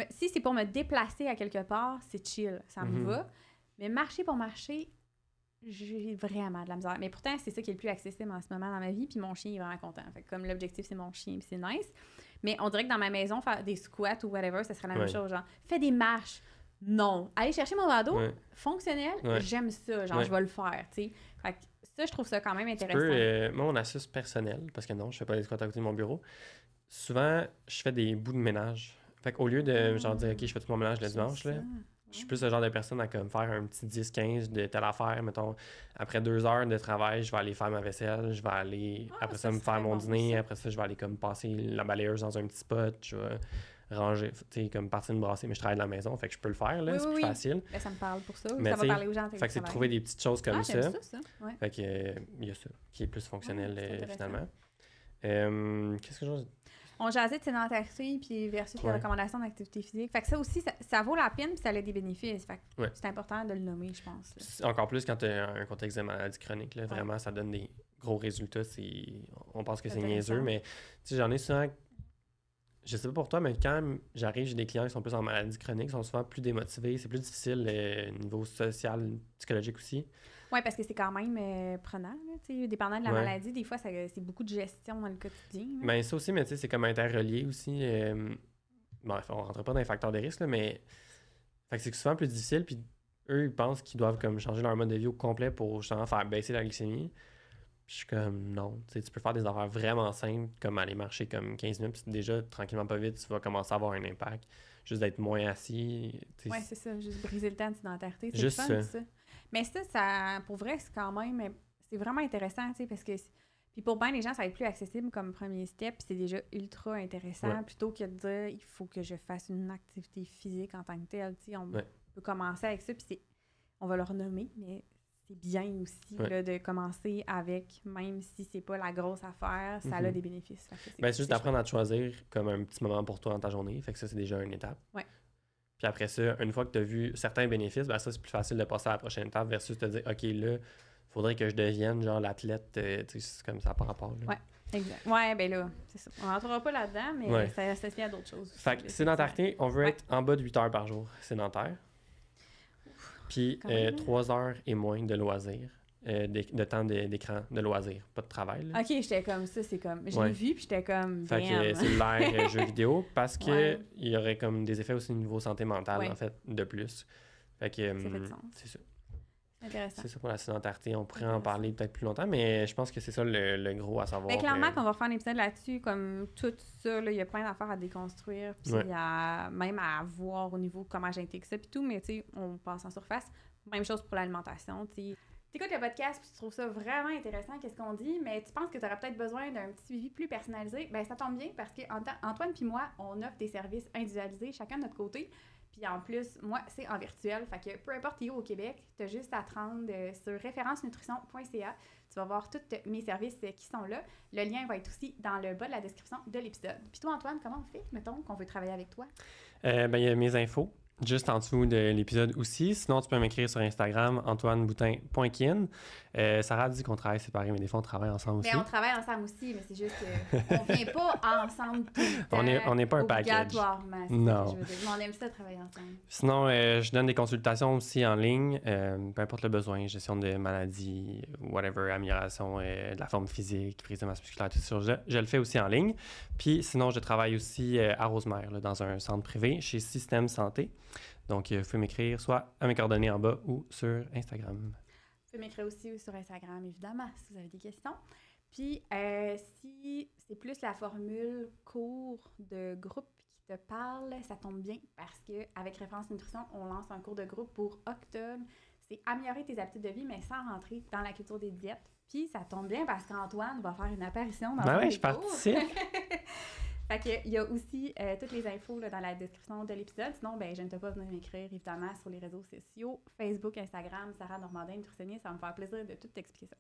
si c'est pour me déplacer à quelque part, c'est chill, ça me va. Mais marcher pour marcher, j'ai vraiment de la misère. Mais pourtant, c'est ça qui est le plus accessible en ce moment dans ma vie, puis mon chien est vraiment content. Fait que comme l'objectif, c'est mon chien, puis c'est nice. Mais on dirait que dans ma maison, faire des squats ou whatever, ça serait la même chose. Genre, fais des marches. Non. Aller chercher mon verre d'eau, fonctionnel, j'aime ça. Genre, je vais le faire, tu sais. Fait que ça, je trouve ça quand même intéressant. Moi, mon astuce personnelle, parce que non, je fais pas des squats à côté de mon bureau, souvent, je fais des bouts de ménage. Fait qu'au lieu de genre dire, OK, je fais tout mon ménage le dimanche, là, je suis plus le genre de personne à comme faire un petit 10-15 de telle affaire. Mettons, après 2 heures de travail, je vais aller faire ma vaisselle, je vais aller, après ça, me faire mon dîner, après ça, je vais aller comme passer la balayeuse dans un petit spot, je vais ranger, tu sais, comme partir me brasser, mais je travaille de la maison, fait que je peux le faire, là, c'est plus facile. Ben, ça me parle pour ça, mais ça va parler aux gens. Fait que c'est de trouver des petites choses comme ça. Ouais. Fait que, il y a ça qui est plus fonctionnel finalement. Qu'est-ce que je... On jasait de sédentarité puis versus les recommandations d'activité physique. Fait que ça aussi, ça vaut la peine puis ça a des bénéfices. Fait que c'est important de le nommer, je pense. Encore plus quand tu as un contexte de maladie chronique. Là, vraiment, ça donne des gros résultats. On pense que c'est niaiseux, mais j'en ai souvent... Je sais pas pour toi, mais quand j'arrive, j'ai des clients qui sont plus en maladie chronique, sont souvent plus démotivés. C'est plus difficile au niveau social, psychologique aussi. Oui, parce que c'est quand même prenant. Là, dépendant de la maladie, des fois, c'est beaucoup de gestion dans le quotidien. Ben, ça aussi, mais c'est comme interrelié aussi. Bon, on ne rentre pas dans les facteurs de risque, là, mais fait que c'est souvent plus difficile. Puis eux, ils pensent qu'ils doivent comme changer leur mode de vie au complet pour justement faire baisser la glycémie. Puis je suis comme non. Tu peux faire des affaires vraiment simples, comme aller marcher comme 15 minutes. Puis déjà, tranquillement, pas vite, tu vas commencer à avoir un impact. Juste d'être moins assis. Oui, c'est ça. Juste briser le temps de sédentarité. C'est juste fun, ça. Mais ça, pour vrai, c'est quand même... C'est vraiment intéressant, tu sais, parce que... Puis pour bien les gens, ça va être plus accessible comme premier step, puis c'est déjà ultra intéressant, plutôt que de dire, il faut que je fasse une activité physique en tant que telle, tu sais, on peut commencer avec ça, puis on va le renommer, mais c'est bien aussi là, de commencer avec, même si c'est pas la grosse affaire, ça a des bénéfices. C'est juste d'apprendre à te choisir comme un petit moment pour toi dans ta journée, fait que ça, c'est déjà une étape. Ouais. Puis après ça, une fois que tu as vu certains bénéfices, ben ça, c'est plus facile de passer à la prochaine étape versus te dire, OK, là, il faudrait que je devienne genre l'athlète, c'est comme ça par rapport. Là. Ouais, exact. Ouais, ben là, c'est ça. On rentrera pas là-dedans, mais ça est associé à d'autres choses. Fait que sédentarité, on veut être en bas de 8 heures par jour sédentaire. Puis 3 heures et moins de loisirs. De temps d'écran de loisirs, pas de travail. Là. OK, j'étais comme ça, c'est comme... Je l'ai vu, puis j'étais comme... Fait que cellulaire, jeux vidéo, parce que il y aurait comme des effets aussi au niveau santé mentale, en fait, de plus. Fait que c'est ça. Intéressant. C'est ça pour la sédentarité. On pourrait en parler peut-être plus longtemps, mais je pense que c'est ça le gros à savoir. Mais clairement qu'on va faire un épisode là-dessus, comme tout ça, il y a plein d'affaires à déconstruire, puis même à voir au niveau comment j'intègre ça, puis tout, mais tu sais, on passe en surface. Même chose pour l'alimentation, tu sais. T'écoutes le podcast puis tu trouves ça vraiment intéressant, qu'est-ce qu'on dit, mais tu penses que tu aurais peut-être besoin d'un petit suivi plus personnalisé, ben ça tombe bien parce que Antoine puis moi, on offre des services individualisés chacun de notre côté. Puis en plus, moi, c'est en virtuel, fait que peu importe où au Québec, tu as juste à te rendre sur référencenutrition.ca. Tu vas voir tous mes services qui sont là. Le lien va être aussi dans le bas de la description de l'épisode. Puis toi, Antoine, comment on fait, mettons, qu'on veut travailler avec toi? Ben, il y a mes infos. Juste en dessous de l'épisode aussi. Sinon, tu peux m'écrire sur Instagram, antoineboutin.kin. Sarah dit qu'on travaille séparés, mais des fois, on travaille ensemble aussi. Mais on travaille ensemble aussi, mais c'est juste qu'on vient pas ensemble tout le temps. On n'est pas un package. Obligatoirement, non. Ce que je veux dire. Mais on aime ça travailler ensemble. Sinon, je donne des consultations aussi en ligne, peu importe le besoin, gestion de maladies, whatever, amélioration de la forme physique, prise de masse musculaire, tout ça. Je le fais aussi en ligne. Puis sinon, je travaille aussi à Rosemère, là, dans un centre privé chez Système Santé. Donc, vous pouvez m'écrire soit à mes coordonnées en bas ou sur Instagram. Vous pouvez m'écrire aussi sur Instagram, évidemment, si vous avez des questions. Puis, si c'est plus la formule cours de groupe qui te parle, ça tombe bien parce qu'avec Référence Nutrition, on lance un cours de groupe pour octobre. C'est améliorer tes habitudes de vie, mais sans rentrer dans la culture des diètes. Puis, ça tombe bien parce qu'Antoine va faire une apparition dans oui, je participe. Fait qu'il y a aussi toutes les infos là, dans la description de l'épisode. Sinon, ben, je ne t'ai pas venir m'écrire, évidemment, sur les réseaux sociaux, Facebook, Instagram, Sarah Normandin, nutritionniste. Ça va me faire plaisir de tout t'expliquer ça.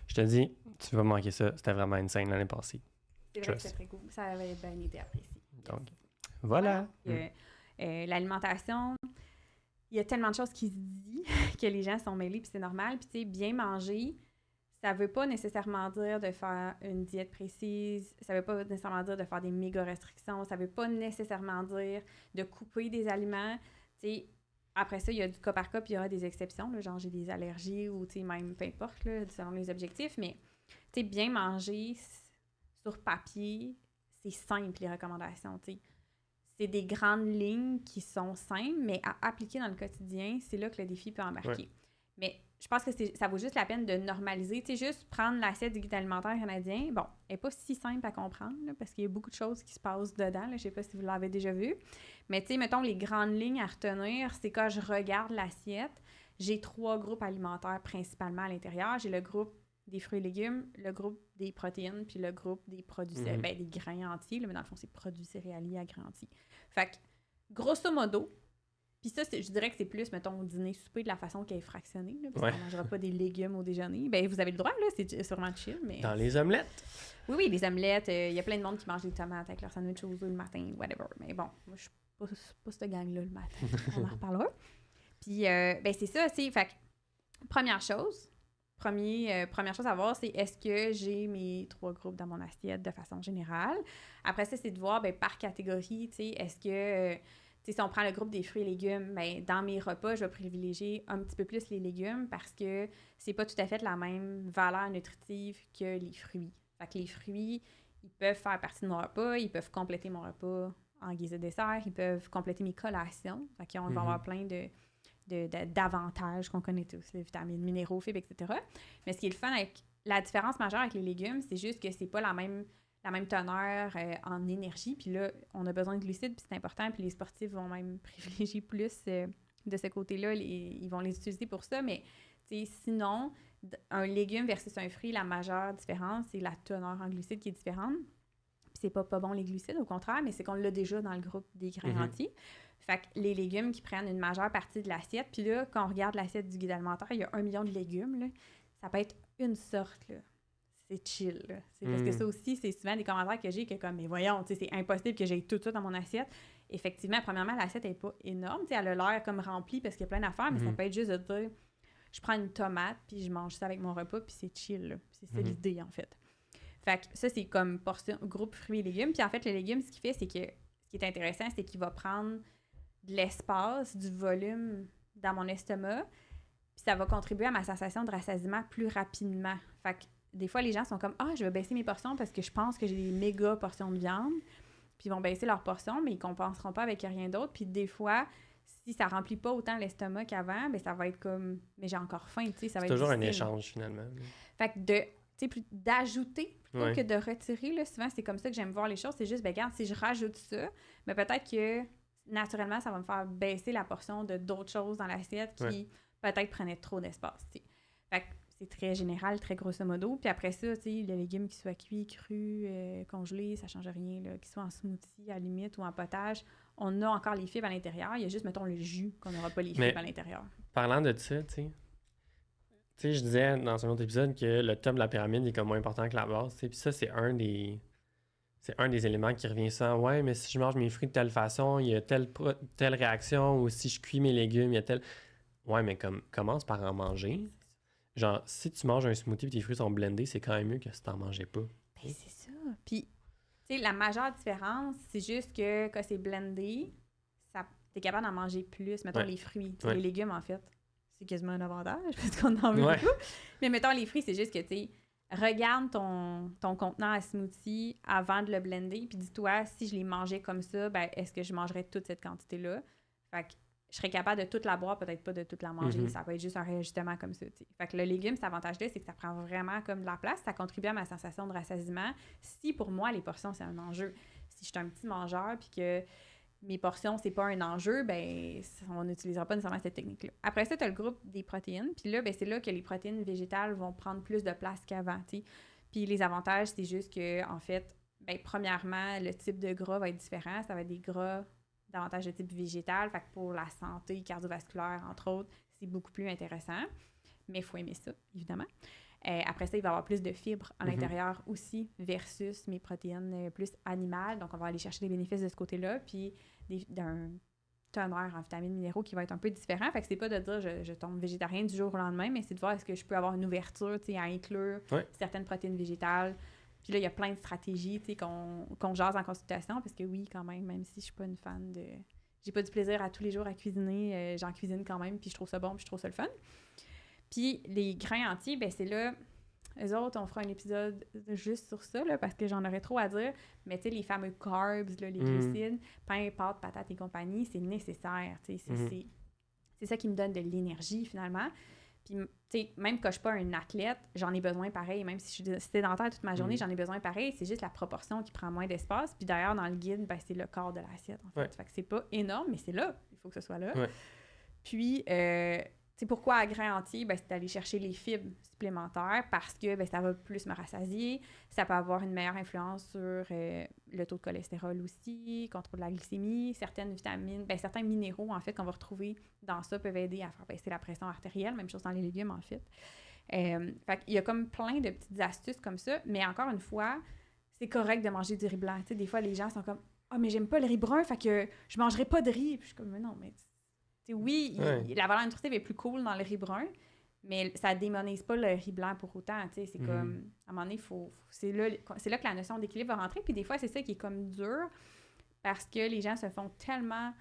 Je te dis, tu vas manquer ça. C'était vraiment insane l'année passée. C'est vrai que c'est très cool. Ça avait bien été apprécié. Donc, voilà. L'alimentation, il y a tellement de choses qui se disent que les gens sont mêlés, puis c'est normal. Puis, tu sais, bien manger... Ça ne veut pas nécessairement dire de faire une diète précise, ça ne veut pas nécessairement dire de faire des méga restrictions, ça ne veut pas nécessairement dire de couper des aliments. T'sais, après ça, il y a du cas par cas, puis il y aura des exceptions, là, genre j'ai des allergies ou même peu importe, là, selon les objectifs. Mais bien manger sur papier, c'est simple les recommandations. T'sais. C'est des grandes lignes qui sont simples, mais à appliquer dans le quotidien, c'est là que le défi peut embarquer. Ouais. Mais je pense que ça vaut juste la peine de normaliser. Tu sais, juste prendre l'assiette du guide alimentaire canadien, bon, elle n'est pas si simple à comprendre, là, parce qu'il y a beaucoup de choses qui se passent dedans. Là, je ne sais pas si vous l'avez déjà vu. Mais tu sais, mettons, les grandes lignes à retenir, c'est quand je regarde l'assiette, j'ai 3 groupes alimentaires principalement à l'intérieur. J'ai le groupe des fruits et légumes, le groupe des protéines, puis le groupe des produits, des grains entiers. Là, mais dans le fond, c'est produits céréaliers à grains entiers. Fait que, grosso modo, Puis ça, je dirais que c'est plus, mettons, au dîner-souper de la façon qu'elle est fractionnée, là, parce qu'on ne mangera pas des légumes au déjeuner. Ben, vous avez le droit, là, c'est vraiment chill, mais... Dans les omelettes! Oui, les omelettes. Il y a plein de monde qui mange des tomates avec leur sandwich aux œufs le matin, whatever. Mais bon, moi, je suis pas cette gang-là le matin. On en reparlera. Puis, ben, c'est ça, tu sais. Fait que, première chose à voir, c'est est-ce que j'ai mes 3 groupes dans mon assiette de façon générale. Après ça, c'est de voir, ben, par catégorie, tu sais, est-ce que... si on prend le groupe des fruits et légumes, ben, dans mes repas, je vais privilégier un petit peu plus les légumes parce que c'est pas tout à fait la même valeur nutritive que les fruits. Fait que les fruits, ils peuvent faire partie de mon repas, ils peuvent compléter mon repas en guise de dessert, ils peuvent compléter mes collations. Fait qu'on va avoir plein d'avantages qu'on connaît tous, les vitamines, minéraux, fibres, etc. Mais ce qui est le fun avec la différence majeure avec les légumes, c'est juste que c'est pas la même teneur en énergie. Puis là, on a besoin de glucides, puis c'est important. Puis les sportifs vont même privilégier plus de ce côté-là. Ils vont les utiliser pour ça. Mais sinon, un légume versus un fruit, la majeure différence, c'est la teneur en glucides qui est différente. Puis c'est pas bon les glucides, au contraire, mais c'est qu'on l'a déjà dans le groupe des grains entiers. Fait que les légumes qui prennent une majeure partie de l'assiette. Puis là, quand on regarde l'assiette du guide alimentaire, il y a 1 million de légumes. Là. Ça peut être une sorte, là. C'est chill, là. Parce que ça aussi, c'est souvent des commentaires que j'ai que comme, mais voyons, c'est impossible que j'aie tout ça dans mon assiette. Effectivement, premièrement, l'assiette n'est pas énorme. Elle a l'air comme remplie parce qu'il y a plein d'affaires, mais ça peut être juste de dire, je prends une tomate, puis je mange ça avec mon repas, puis c'est chill, là. C'est ça l'idée, en fait. Fait que ça, c'est comme portion, groupe fruits et légumes. Puis en fait, le légume, ce qu'il fait, c'est que ce qui est intéressant, c'est qu'il va prendre de l'espace, du volume dans mon estomac, puis ça va contribuer à ma sensation de rassasiement plus rapidement. Fait que des fois, les gens sont comme « Ah, je vais baisser mes portions parce que je pense que j'ai des méga portions de viande. » Puis ils vont baisser leurs portions, mais ils ne compenseront pas avec rien d'autre. Puis des fois, si ça ne remplit pas autant l'estomac qu'avant, bien, ça va être comme « Mais j'ai encore faim. » C'est toujours un échange, finalement. Fait que d'ajouter plutôt que de retirer, là, souvent, c'est comme ça que j'aime voir les choses. C'est juste, ben regarde, si je rajoute ça, mais peut-être que naturellement, ça va me faire baisser la portion de d'autres choses dans l'assiette qui peut-être prenaient trop d'espace. T'sais. Fait que c'est très général, très grosso modo. Puis après ça, les légumes qui soient cuits, crus, congelés, ça change rien. Qu'ils soient en smoothie, à la limite, ou en potage, on a encore les fibres à l'intérieur. Il y a juste, mettons, le jus qu'on n'aura pas les fibres à l'intérieur. Parlant de ça, tu sais, je disais dans un autre épisode que le top de la pyramide est comme moins important que la base. Puis ça, c'est un des éléments qui revient souvent. Ouais, mais si je mange mes fruits de telle façon, il y a telle réaction, ou si je cuis mes légumes, il y a telle... Ouais, mais commence par en manger. Genre, si tu manges un smoothie et tes fruits sont blendés, c'est quand même mieux que si t'en mangeais pas. Ben, c'est ça. Puis, tu sais, la majeure différence, c'est juste que quand c'est blendé, t'es capable d'en manger plus. Mettons les fruits, les légumes, en fait. C'est quasiment un avantage parce qu'on en veut beaucoup. Mais mettons les fruits, c'est juste que, tu sais, regarde ton contenant à smoothie avant de le blender, puis dis-toi, si je les mangeais comme ça, ben est-ce que je mangerais toute cette quantité-là? Fait que je serais capable de toute la boire, peut-être pas de toute la manger. Ça peut être juste un réajustement comme ça, t'sais. Fait que le légume, cet avantage-là, c'est que ça prend vraiment comme de la place. Ça contribue à ma sensation de rassasiement. Si, pour moi, les portions, c'est un enjeu. Si je suis un petit mangeur, puis que mes portions, c'est pas un enjeu, ben on n'utilisera pas nécessairement cette technique-là. Après ça, tu as le groupe des protéines. Puis là, ben, c'est là que les protéines végétales vont prendre plus de place qu'avant, t'sais. Puis les avantages, c'est juste que, en fait, ben, premièrement, le type de gras va être différent. Ça va être des gras davantage de type végétal. Fait que pour la santé cardiovasculaire, entre autres, c'est beaucoup plus intéressant. Mais il faut aimer ça, évidemment. Après ça, il va y avoir plus de fibres à l'intérieur aussi versus mes protéines plus animales. Donc, on va aller chercher des bénéfices de ce côté-là. Puis d'un teneur en vitamines minéraux qui va être un peu différent. Fait que c'est pas de dire je tombe végétarien du jour au lendemain, mais c'est de voir est-ce que je peux avoir une ouverture à inclure certaines protéines végétales. Puis là, il y a plein de stratégies qu'on jase en consultation parce que oui, quand même si je suis pas une fan de... J'ai pas du plaisir à tous les jours à cuisiner, j'en cuisine quand même, puis je trouve ça bon, puis je trouve ça le fun. Puis les grains entiers, ben c'est là... Eux autres, on fera un épisode juste sur ça, là, parce que j'en aurais trop à dire. Mais tu sais, les fameux carbs, là, les glucides, pain, pâtes, patates et compagnie, c'est nécessaire. C'est ça qui me donne de l'énergie, finalement. Puis, tu sais, même quand je suis pas un athlète, j'en ai besoin pareil. Même si je suis sédentaire toute ma journée, j'en ai besoin pareil. C'est juste la proportion qui prend moins d'espace. Puis d'ailleurs, dans le guide, ben, c'est le quart de l'assiette, en fait. Fait que c'est pas énorme, mais c'est là. Il faut que ce soit là. Puis, pourquoi à grain entier? Ben, c'est d'aller chercher les fibres supplémentaires parce que ben, ça va plus me rassasier. Ça peut avoir une meilleure influence sur le taux de cholestérol aussi, contrôle de la glycémie. Certaines vitamines, ben, certains minéraux, en fait, qu'on va retrouver dans ça peuvent aider à faire baisser la pression artérielle. Même chose dans les légumes, en fait. Fait qu'il y a comme plein de petites astuces comme ça. Mais encore une fois, c'est correct de manger du riz blanc. Tu sais, des fois, les gens sont comme « Ah, mais j'aime pas le riz brun, fait que je mangerai pas de riz. » Puis je suis comme « Mais non, mais... » Oui, la valeur nutritive est plus cool dans le riz brun, mais ça démonise pas le riz blanc pour autant. C'est comme, à un moment donné, c'est là que la notion d'équilibre va rentrer. Puis des fois, c'est ça qui est comme dur, parce que les gens se font tellement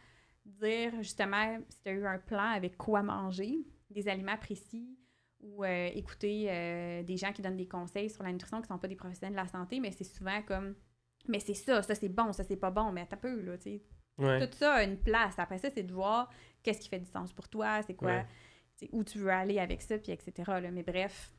dire, justement, si tu as eu un plan avec quoi manger, des aliments précis, ou écouter des gens qui donnent des conseils sur la nutrition qui sont pas des professionnels de la santé, mais c'est souvent comme, mais c'est ça c'est bon, ça c'est pas bon, mais t'as peu, là, tu sais. Ouais. Tout ça a une place. Après ça, c'est de voir qu'est-ce qui fait du sens pour toi, c'est quoi, où tu veux aller avec ça, puis etc. Là. Mais bref,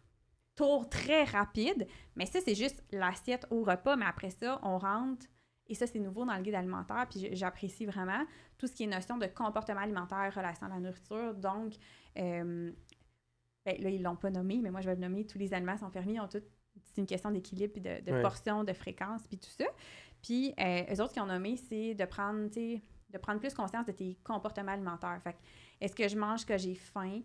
tour très rapide. Mais ça, c'est juste l'assiette au repas. Mais après ça, on rentre, et ça, c'est nouveau dans le guide alimentaire, puis j'apprécie vraiment tout ce qui est notion de comportement alimentaire, relation à la nourriture. Donc, ben, là, ils l'ont pas nommé, mais moi, je vais le nommer. Tous les aliments sont permis, ont tout... C'est une question d'équilibre, puis de portion, de fréquence, puis tout ça. Puis, eux autres qui ont nommé, c'est de prendre plus conscience de tes comportements alimentaires. Fait que, est-ce que je mange quand j'ai faim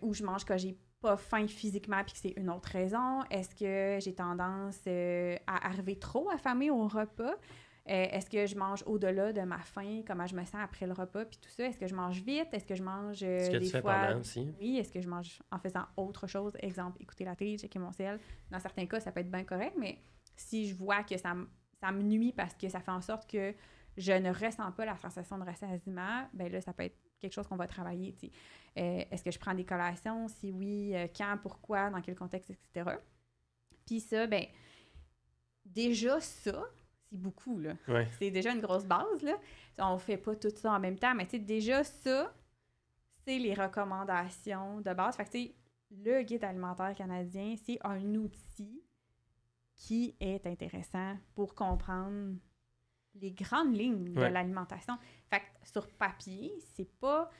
ou je mange quand j'ai pas faim physiquement puis que c'est une autre raison? Est-ce que j'ai tendance à arriver trop affamée au repas? Est-ce que je mange au-delà de ma faim? Comment je me sens après le repas? Puis tout ça, est-ce que je mange vite? Est-ce que je mange Ce que des tu fais fois... pendant aussi. Oui, est-ce que je mange en faisant autre chose? Exemple, écouter la télé, checker mon cell. Dans certains cas, ça peut être bien correct, mais si je vois que ça me nuit parce que ça fait en sorte que je ne ressens pas la sensation de rassasiement, bien là, ça peut être quelque chose qu'on va travailler. Est-ce que je prends des collations? Si oui, quand, pourquoi, dans quel contexte, etc. Puis ça, bien, déjà ça, c'est beaucoup, là. Ouais. C'est déjà une grosse base, là. On fait pas tout ça en même temps, mais tu sais, déjà ça, c'est les recommandations de base. Fait que, tu sais, le guide alimentaire canadien, c'est un outil qui est intéressant pour comprendre les grandes lignes de l'alimentation. Fait que sur papier, c'est pas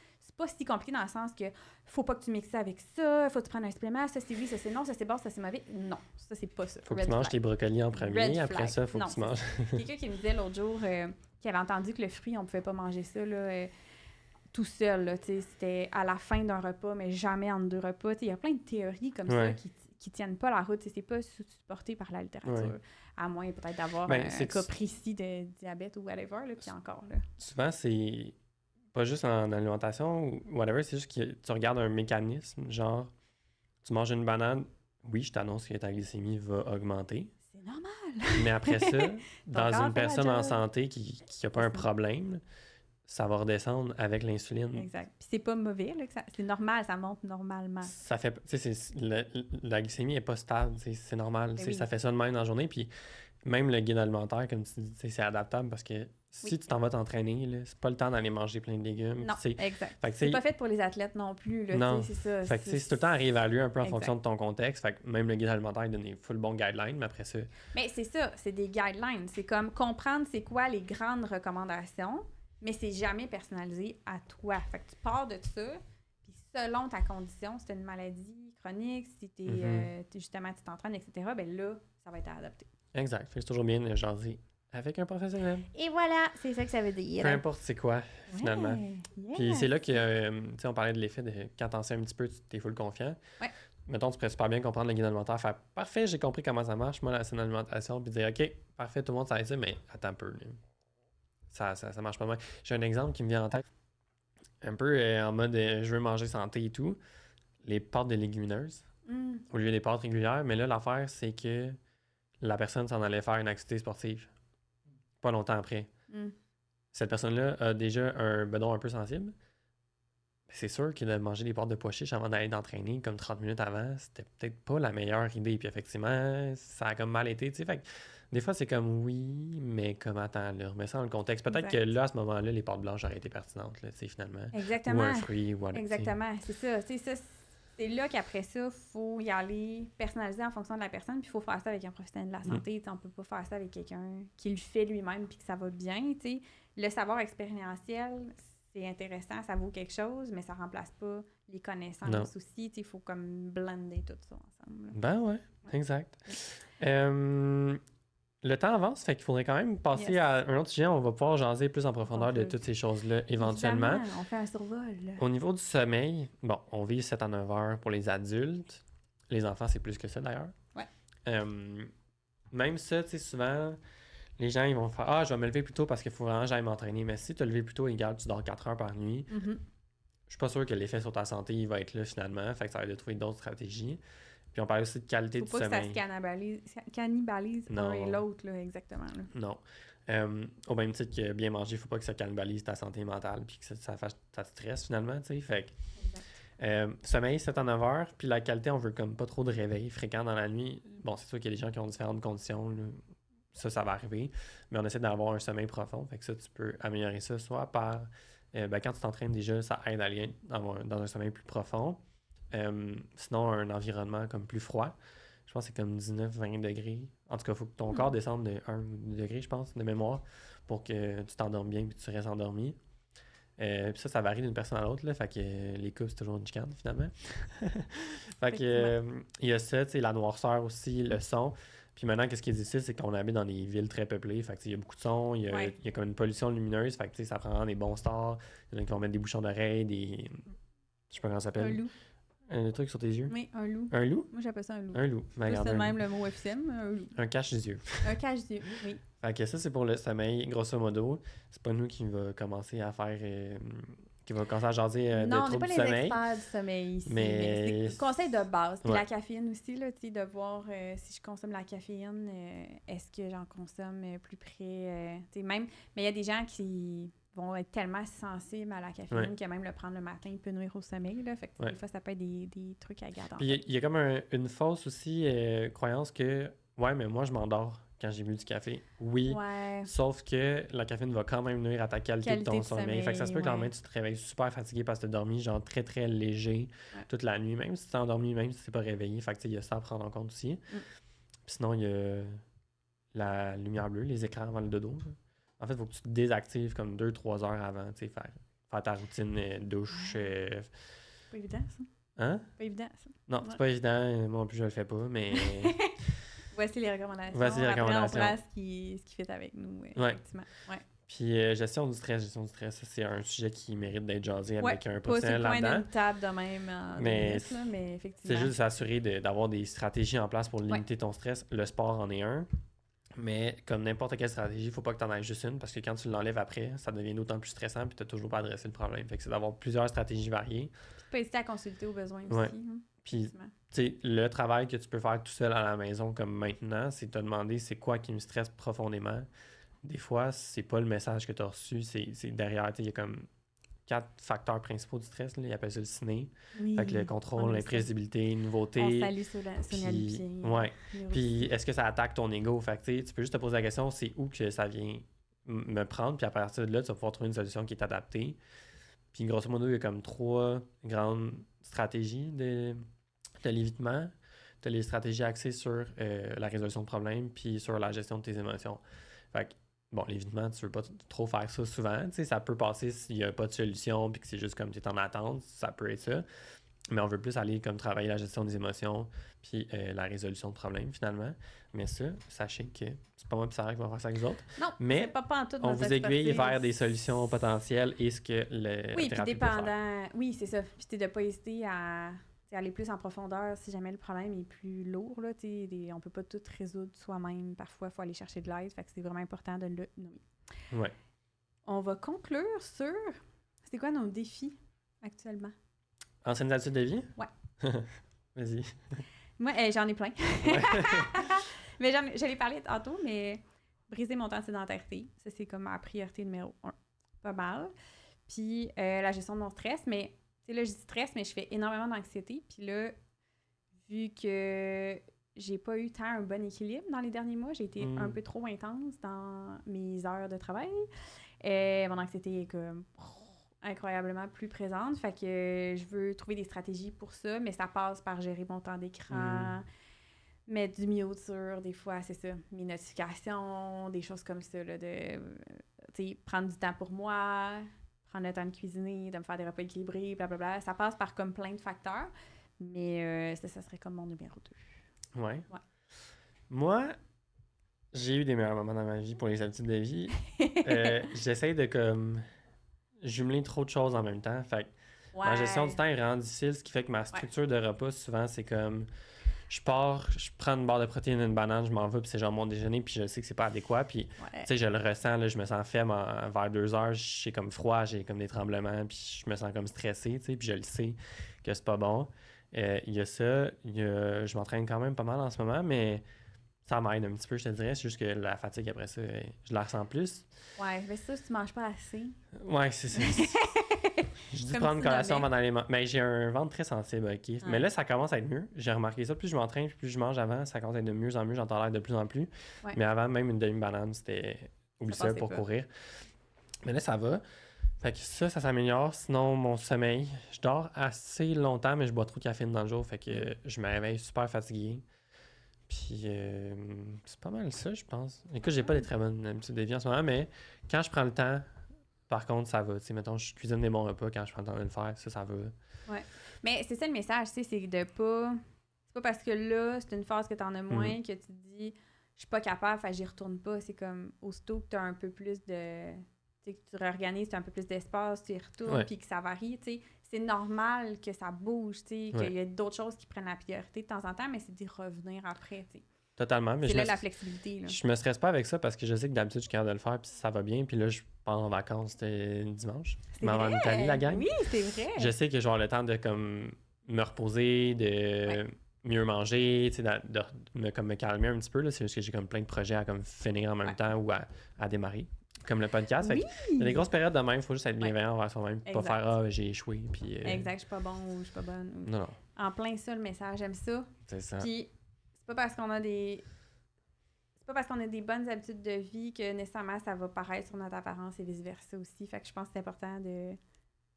si compliqué dans le sens que faut pas que tu mixes ça avec ça, faut que tu prennes un supplément, ça c'est oui, ça c'est non, ça c'est bon, ça c'est mauvais. Non, ça c'est pas ça. Faut que tu manges tes brocolis en premier, après ça, faut que tu manges. Quelqu'un qui me disait l'autre jour qu'il avait entendu que le fruit, on pouvait pas manger ça là, tout seul, là, c'était à la fin d'un repas, mais jamais entre deux repas. Il y a plein de théories comme ça qui tiennent pas la route. C'est pas supporté par la littérature, à moins peut-être d'avoir un cas précis de diabète ou whatever, là, puis encore. Là. Souvent, c'est pas juste en alimentation ou whatever, c'est juste que tu regardes un mécanisme, genre, tu manges une banane, oui, je t'annonce que ta glycémie va augmenter. C'est normal! Mais après ça, dans une personne en santé qui n'a pas un problème, ça va redescendre avec l'insuline. Exact. Puis c'est pas mauvais, là, c'est normal, ça monte normalement. Ça fait, tu sais, la glycémie est pas stable, c'est normal, ça fait ça de même dans la journée, puis même le guide alimentaire, comme tu dis, c'est adaptable parce que si tu t'en vas t'entraîner, là, c'est pas le temps d'aller manger plein de légumes. Non, exact. Fait que, c'est pas fait pour les athlètes non plus, là, non. C'est ça. Fait que c'est tout le temps à réévaluer un peu en fonction de ton contexte, fait que même le guide alimentaire donne des full bons guidelines, mais après ça... Mais c'est ça, c'est des guidelines, c'est comme comprendre c'est quoi les grandes recommandations, mais c'est jamais personnalisé à toi. Fait que tu pars de ça, puis selon ta condition, si tu as une maladie chronique, si justement tu t'entraînes, etc., ben là, ça va être adapté. Exact. Fait que c'est toujours bien de jaser avec un professionnel. Et voilà, c'est ça que ça veut dire. Peu importe c'est quoi, finalement. Yes. Puis c'est là que, tu sais, on parlait de l'effet de quand t'en sais un petit peu, tu t'es full confiant. Ouais. Mettons, tu pourrais super bien comprendre le guide alimentaire, faire parfait, j'ai compris comment ça marche, moi, la scène d'alimentation, puis dire, OK, parfait, tout le monde sait ça, mais attends un peu. Là. Ça marche pas mal. J'ai un exemple qui me vient en tête. Un peu en mode je veux manger santé et tout. Les pâtes de légumineuses au lieu des pâtes régulières. Mais là, l'affaire, c'est que la personne s'en allait faire une activité sportive. Pas longtemps après. Cette personne-là a déjà un bedon un peu sensible. C'est sûr que de manger des pâtes de pois chiches avant d'aller t'entraîner comme 30 minutes avant, c'était peut-être pas la meilleure idée. Puis effectivement, ça a comme mal été. Tu sais, fait que des fois, c'est comme oui, mais comme attends, là, remets ça dans le contexte. Peut-être que là, à ce moment-là, les pâtes blanches auraient été pertinentes, là, tu sais, finalement. Exactement. Ou un fruit, ou exactement, c'est ça. Tu sais, ça, c'est là qu'après ça, il faut y aller personnaliser en fonction de la personne, puis il faut faire ça avec un professionnel de la santé. On peut pas faire ça avec quelqu'un qui le fait lui-même puis que ça va bien. T'sais. Le savoir expérientiel, c'est intéressant, ça vaut quelque chose, mais ça remplace pas les connaissances Non. aussi. Il faut comme blender tout ça ensemble. Ben ouais, exact. Le temps avance, fait qu'il faudrait quand même passer Yes. à un autre sujet. On va pouvoir jaser plus en profondeur de Conclure. toutes ces choses-là éventuellement. Évidemment, on fait un survol. Au niveau du sommeil, bon, on vise 7 à 9 heures pour les adultes. Les enfants, c'est plus que ça d'ailleurs. Ouais. Même ça, tu sais, souvent, les gens, ils vont faire « Ah, je vais me lever plus tôt parce qu'il faut vraiment que j'aille m'entraîner. » Mais si tu te levé plus tôt, égal, tu dors 4 heures par nuit, Mhm. je suis pas sûr que l'effet sur ta santé, il va être là finalement. Fait que ça va être de trouver d'autres stratégies. Puis on parle aussi de qualité Faut du pas que ça sommeil. se cannibalise Non. un et l'autre, là, exactement. Là. Non. Au même titre que bien manger, faut pas que ça cannibalise ta santé mentale puis que ça fasse ta stress finalement, tu sais. Fait que sommeil 7 à 9 heures, puis la qualité, on veut comme pas trop de réveil fréquent dans la nuit. Bon, c'est sûr qu'il y a des gens qui ont différentes conditions, là. Ça va arriver, mais on essaie d'avoir un sommeil profond. Fait que ça, tu peux améliorer ça soit par quand tu t'entraînes déjà, ça aide à aller dans un sommeil plus profond. Sinon, un environnement comme plus froid. Je pense que c'est comme 19-20 degrés. En tout cas, il faut que ton corps descende de 1 degré, je pense, de mémoire, pour que tu t'endormes bien et que tu restes endormi. Puis ça varie d'une personne à l'autre, là. Fait que les coupes, c'est toujours une chicane, finalement. Fait que il y a ça, tu sais, la noirceur aussi, le son. Puis maintenant, qu'est-ce qui est difficile, c'est qu'on habite dans des villes très peuplées. Fait que il y a beaucoup de sons, il y a comme une pollution lumineuse. Fait que ça prend vraiment des bons stars. Il y en a qui vont mettre des bouchons d'oreilles, des... Je sais pas comment ça s'appelle. Un loup. Un truc sur tes yeux. Oui, un loup. Un loup? Moi, j'appelle ça un loup. Un loup. Ben, C'est regarde, un même loup. le mot officiel, un loup. Un cache-yeux. Un cache-yeux, oui. Fait que ça, c'est pour le sommeil, grosso modo. C'est pas nous qui va commencer à faire... qui va commencer à jaser de Non, on n'est troubles pas du les sommeil. experts du sommeil ici. Mais- C'est le conseil de base. Puis Ouais. la caféine aussi, là, tu sais, de voir si je consomme la caféine, est-ce que j'en consomme plus près. Tu sais, même... Mais il y a des gens qui vont être tellement sensibles à la caféine Ouais. que même le prendre le matin peut nuire au sommeil. Là. Fait que Ouais. des fois, ça peut être des trucs à garder en Puis tête. il y a comme une fausse aussi croyance que ouais, mais moi je m'endors quand j'ai bu du café. Oui, Ouais. sauf que la caféine va quand même nuire à ta qualité de ton Qualité de sommeil. Fait que ça se peut que le sommeil, lendemain tu te réveilles super fatigué parce que tu as dormi genre très très léger Ouais. toute la nuit, même si tu t'es endormi, même si tu t'es pas réveillé. Fait que tu sais, il y a ça à prendre en compte aussi. Puis sinon, il y a la lumière bleue, les écrans avant le dodo. Là. En fait, il faut que tu te désactives comme 2-3 heures avant, tu sais, faire ta routine douche. C'est pas évident, ça. Hein? Pas évident, ça. Non, Ouais. c'est pas évident. Moi non plus, je le fais pas, mais... Voici les recommandations. Voici les recommandations. Après, on prend ce qui fit avec nous, Ouais. effectivement. Ouais. Puis gestion du stress, ça c'est un sujet qui mérite d'être jasé Ouais, avec un pas sur professionnel le coin là-dedans. d'une table de même en Mais 2 minutes, là, mais effectivement. C'est juste de s'assurer d'avoir des stratégies en place pour limiter ton stress. Le sport en est un. Mais comme n'importe quelle stratégie, il faut pas que tu en aies juste une parce que quand tu l'enlèves après, ça devient d'autant plus stressant puis tu n'as toujours pas adressé le problème. Fait que c'est d'avoir plusieurs stratégies variées. Tu peux hésiter à consulter au besoin Ouais. aussi. Hein, Puis, effectivement. tu sais, le travail que tu peux faire tout seul à la maison comme maintenant, c'est te demander c'est quoi qui me stresse profondément. Des fois, c'est pas le message que tu as reçu, c'est derrière. Tu sais, il y a comme 4 facteurs principaux du stress. Là. Ils appellent ça le ciné. Oui, Fait que le on contrôle, aime ça. l'imprévisibilité, nouveauté. On salue Sonia Puis, Lupien. ouais. Lui Puis aussi. est-ce que ça attaque ton ego? Fait que, tu sais, tu peux juste te poser la question, c'est où que ça vient me prendre? Puis à partir de là, tu vas pouvoir trouver une solution qui est adaptée. Puis grosso modo, il y a comme 3 grandes stratégies de l'évitement. Tu as les stratégies axées sur la résolution de problèmes puis sur la gestion de tes émotions. Fait que, bon, l'évitement, tu veux pas trop faire ça souvent. Tu sais, ça peut passer s'il n'y a pas de solution puis que c'est juste comme tu es en attente. Ça peut être ça. Mais on veut plus aller comme travailler la gestion des émotions puis la résolution de problèmes finalement. Mais ça, sachez que c'est pas moi et Sarah qui va faire ça avec vous autres. Non, mais c'est pas en tout On notre vous aiguille expertise. vers des solutions potentielles et ce que le Oui, puis thérapie peut faire. dépendant. Oui, c'est ça. Puis de ne pas hésiter à aller plus en profondeur si jamais le problème est plus lourd. Là, on peut pas tout résoudre soi-même. Parfois, il faut aller chercher de l'aide. Fait que c'est vraiment important de le nommer. Ouais. On va conclure sur. C'est quoi nos défis actuellement? Anciennes habitudes de vie? Ouais. Vas-y. Moi, j'en ai plein. Mais je l'ai parlé tantôt, mais briser mon temps de sédentarité, ça, c'est comme ma priorité numéro 1. Pas mal. Puis la gestion de mon stress, mais, tu sais, là, je dis stress, mais je fais énormément d'anxiété. Puis là, vu que j'ai pas eu tant un bon équilibre dans les derniers mois, j'ai été un peu trop intense dans mes heures de travail. Mon anxiété est comme incroyablement plus présente. Fait que je veux trouver des stratégies pour ça, mais ça passe par gérer mon temps d'écran, mettre du mute sur, des fois, c'est ça, mes notifications, des choses comme ça, là, de, tu sais, prendre du temps pour moi, prendre le temps de cuisiner, de me faire des repas équilibrés, blablabla. Ça passe par comme plein de facteurs, mais ça serait comme mon numéro 2. Ouais. Moi, j'ai eu des meilleurs moments dans ma vie pour les habitudes de vie. J'essaie de comme jumeler trop de choses en même temps. Fait que ma gestion du temps est vraiment difficile, ce qui fait que ma structure de repas, souvent, c'est comme je pars, je prends une barre de protéines, une banane, je m'en vais, puis c'est genre mon déjeuner, puis je sais que c'est pas adéquat, puis tu sais, je le ressens, là, je me sens faible vers 2 heures, j'ai comme froid, j'ai comme des tremblements, puis je me sens comme stressé, tu sais, puis je le sais que c'est pas bon. Il y a ça, je m'entraîne quand même pas mal en ce moment, mais ça m'aide un petit peu, je te dirais. C'est juste que la fatigue, après ça, je la ressens plus. Ouais, mais ça, si tu manges pas assez. Ouais, c'est ça. Je dis prendre une collation pendant les... Mais j'ai un ventre très sensible, OK? Ouais. Mais là, ça commence à être mieux. J'ai remarqué ça. Plus je m'entraîne, plus je mange avant, ça commence à être de mieux en mieux. J'en tolère de plus en plus. Ouais. Mais avant, même une demi-banane, c'était... Oublie ça pour courir. Mais là, ça va. Fait que ça s'améliore. Sinon, mon sommeil, je dors assez longtemps, mais je bois trop de caféine dans le jour. Fait que je me réveille super fatigué. Puis c'est pas mal ça, je pense. Écoute, j'ai pas des très bonnes habitudes de vie en ce moment, mais quand je prends le temps, par contre, ça va. Tu sais, mettons, je cuisine des bons repas quand je prends le temps de le faire, ça va. Ouais. Mais c'est ça le message, tu sais, c'est de pas... C'est pas parce que là, c'est une phase que t'en as moins que tu te dis « Je suis pas capable, fait j'y retourne pas ». C'est comme, aussitôt que t'as un peu plus de... Tu sais, que tu réorganises, tu as un peu plus d'espace, tu y retournes, puis que ça varie, tu sais. C'est normal que ça bouge, tu sais, qu'il y a d'autres choses qui prennent la priorité de temps en temps, mais c'est d'y revenir après, tu sais. Totalement. Mais c'est là la flexibilité, là. Je me stresse pas avec ça parce que je sais que d'habitude, je suis capable de le faire, puis ça va bien. Puis là, je pars en vacances, c'était dimanche. C'est vrai? En Italie, la gang. Oui, c'est vrai. Je sais que j'aurai le temps de comme me reposer, de mieux manger, tu sais, de me calmer un petit peu. C'est juste que j'ai comme plein de projets à comme finir en même temps ou à démarrer. Comme le podcast. Oui. Il y a des grosses périodes de même, il faut juste être bienveillant envers soi-même. Pas faire j'ai échoué. Puis, exact, je suis pas bon ou je suis pas bonne. Ou... Non. En plein ça, le message, j'aime ça. C'est ça. Puis c'est pas parce qu'on a des. C'est pas parce qu'on a des bonnes habitudes de vie que nécessairement ça va paraître sur notre apparence et vice-versa aussi. Fait que je pense que c'est important de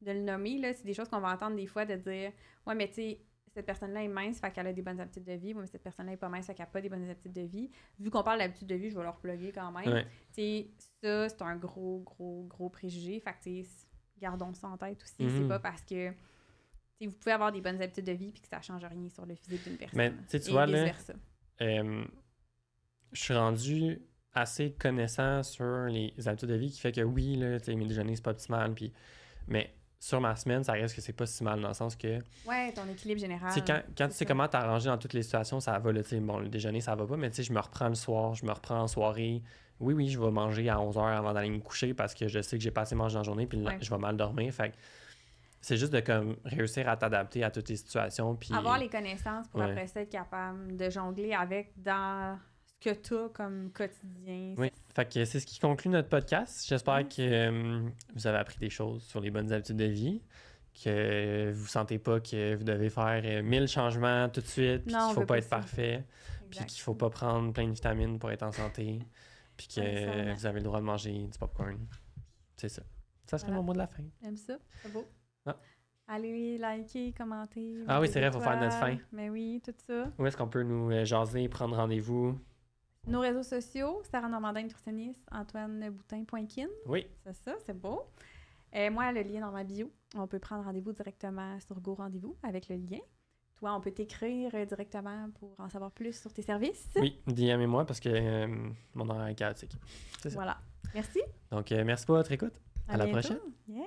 le nommer. Là. C'est des choses qu'on va entendre des fois de dire ouais, mais tu sais, cette personne-là est mince, fait qu'elle a des bonnes habitudes de vie. Ouais, mais cette personne-là est pas mince, fait qu'elle a pas des bonnes habitudes de vie. Vu qu'on parle d'habitudes de vie, je vais leur plugger quand même. Ouais. Tu sais, ça, c'est un gros préjugé. Fait que, tu sais, gardons ça en tête aussi. C'est pas parce que vous pouvez avoir des bonnes habitudes de vie puis que ça change rien sur le physique d'une personne. Mais tu vois, là, je suis rendu assez connaissant sur les habitudes de vie qui fait que oui, là, mes déjeuners, c'est pas optimal. Puis... Mais sur ma semaine, ça reste que c'est pas si mal dans le sens que... Ouais, ton équilibre général. Quand tu sais comment t'arranger dans toutes les situations, ça va. Là, bon, le déjeuner, ça va pas, mais je me reprends le soir, je me reprends en soirée. Oui, je vais manger à 11h avant d'aller me coucher parce que je sais que j'ai pas assez mangé dans la journée puis je vais mal dormir. Fait que c'est juste de comme réussir à t'adapter à toutes les situations. Puis... avoir les connaissances pour après ça être capable de jongler avec dans ce que tu as comme quotidien. Oui, fait que c'est ce qui conclut notre podcast. J'espère que vous avez appris des choses sur les bonnes habitudes de vie, que vous sentez pas que vous devez faire 1000 changements tout de suite, puis qu'il faut pas être parfait, puis qu'il faut pas prendre plein de vitamines pour être en santé, puis que vous avez le droit de manger du popcorn. C'est ça. Ça serait mon mot de la fin. J'aime ça. C'est beau. Ah. Allez liker, commenter. Ah oui, c'est vrai, il faut faire notre fin. Mais oui, tout ça. Où est-ce qu'on peut nous jaser, prendre rendez-vous? Nos réseaux sociaux, Sarah Normandin, nutritionniste, Antoine Boutin.kin. Oui. C'est ça, c'est beau. Moi, le lien dans ma bio, on peut prendre rendez-vous directement sur Go Rendez-vous avec le lien. Toi, on peut t'écrire directement pour en savoir plus sur tes services. Oui, DM-moi parce que mon horaire est chaotique. C'est ça. Voilà. Merci. Donc, merci pour votre écoute. À la prochaine. Yes.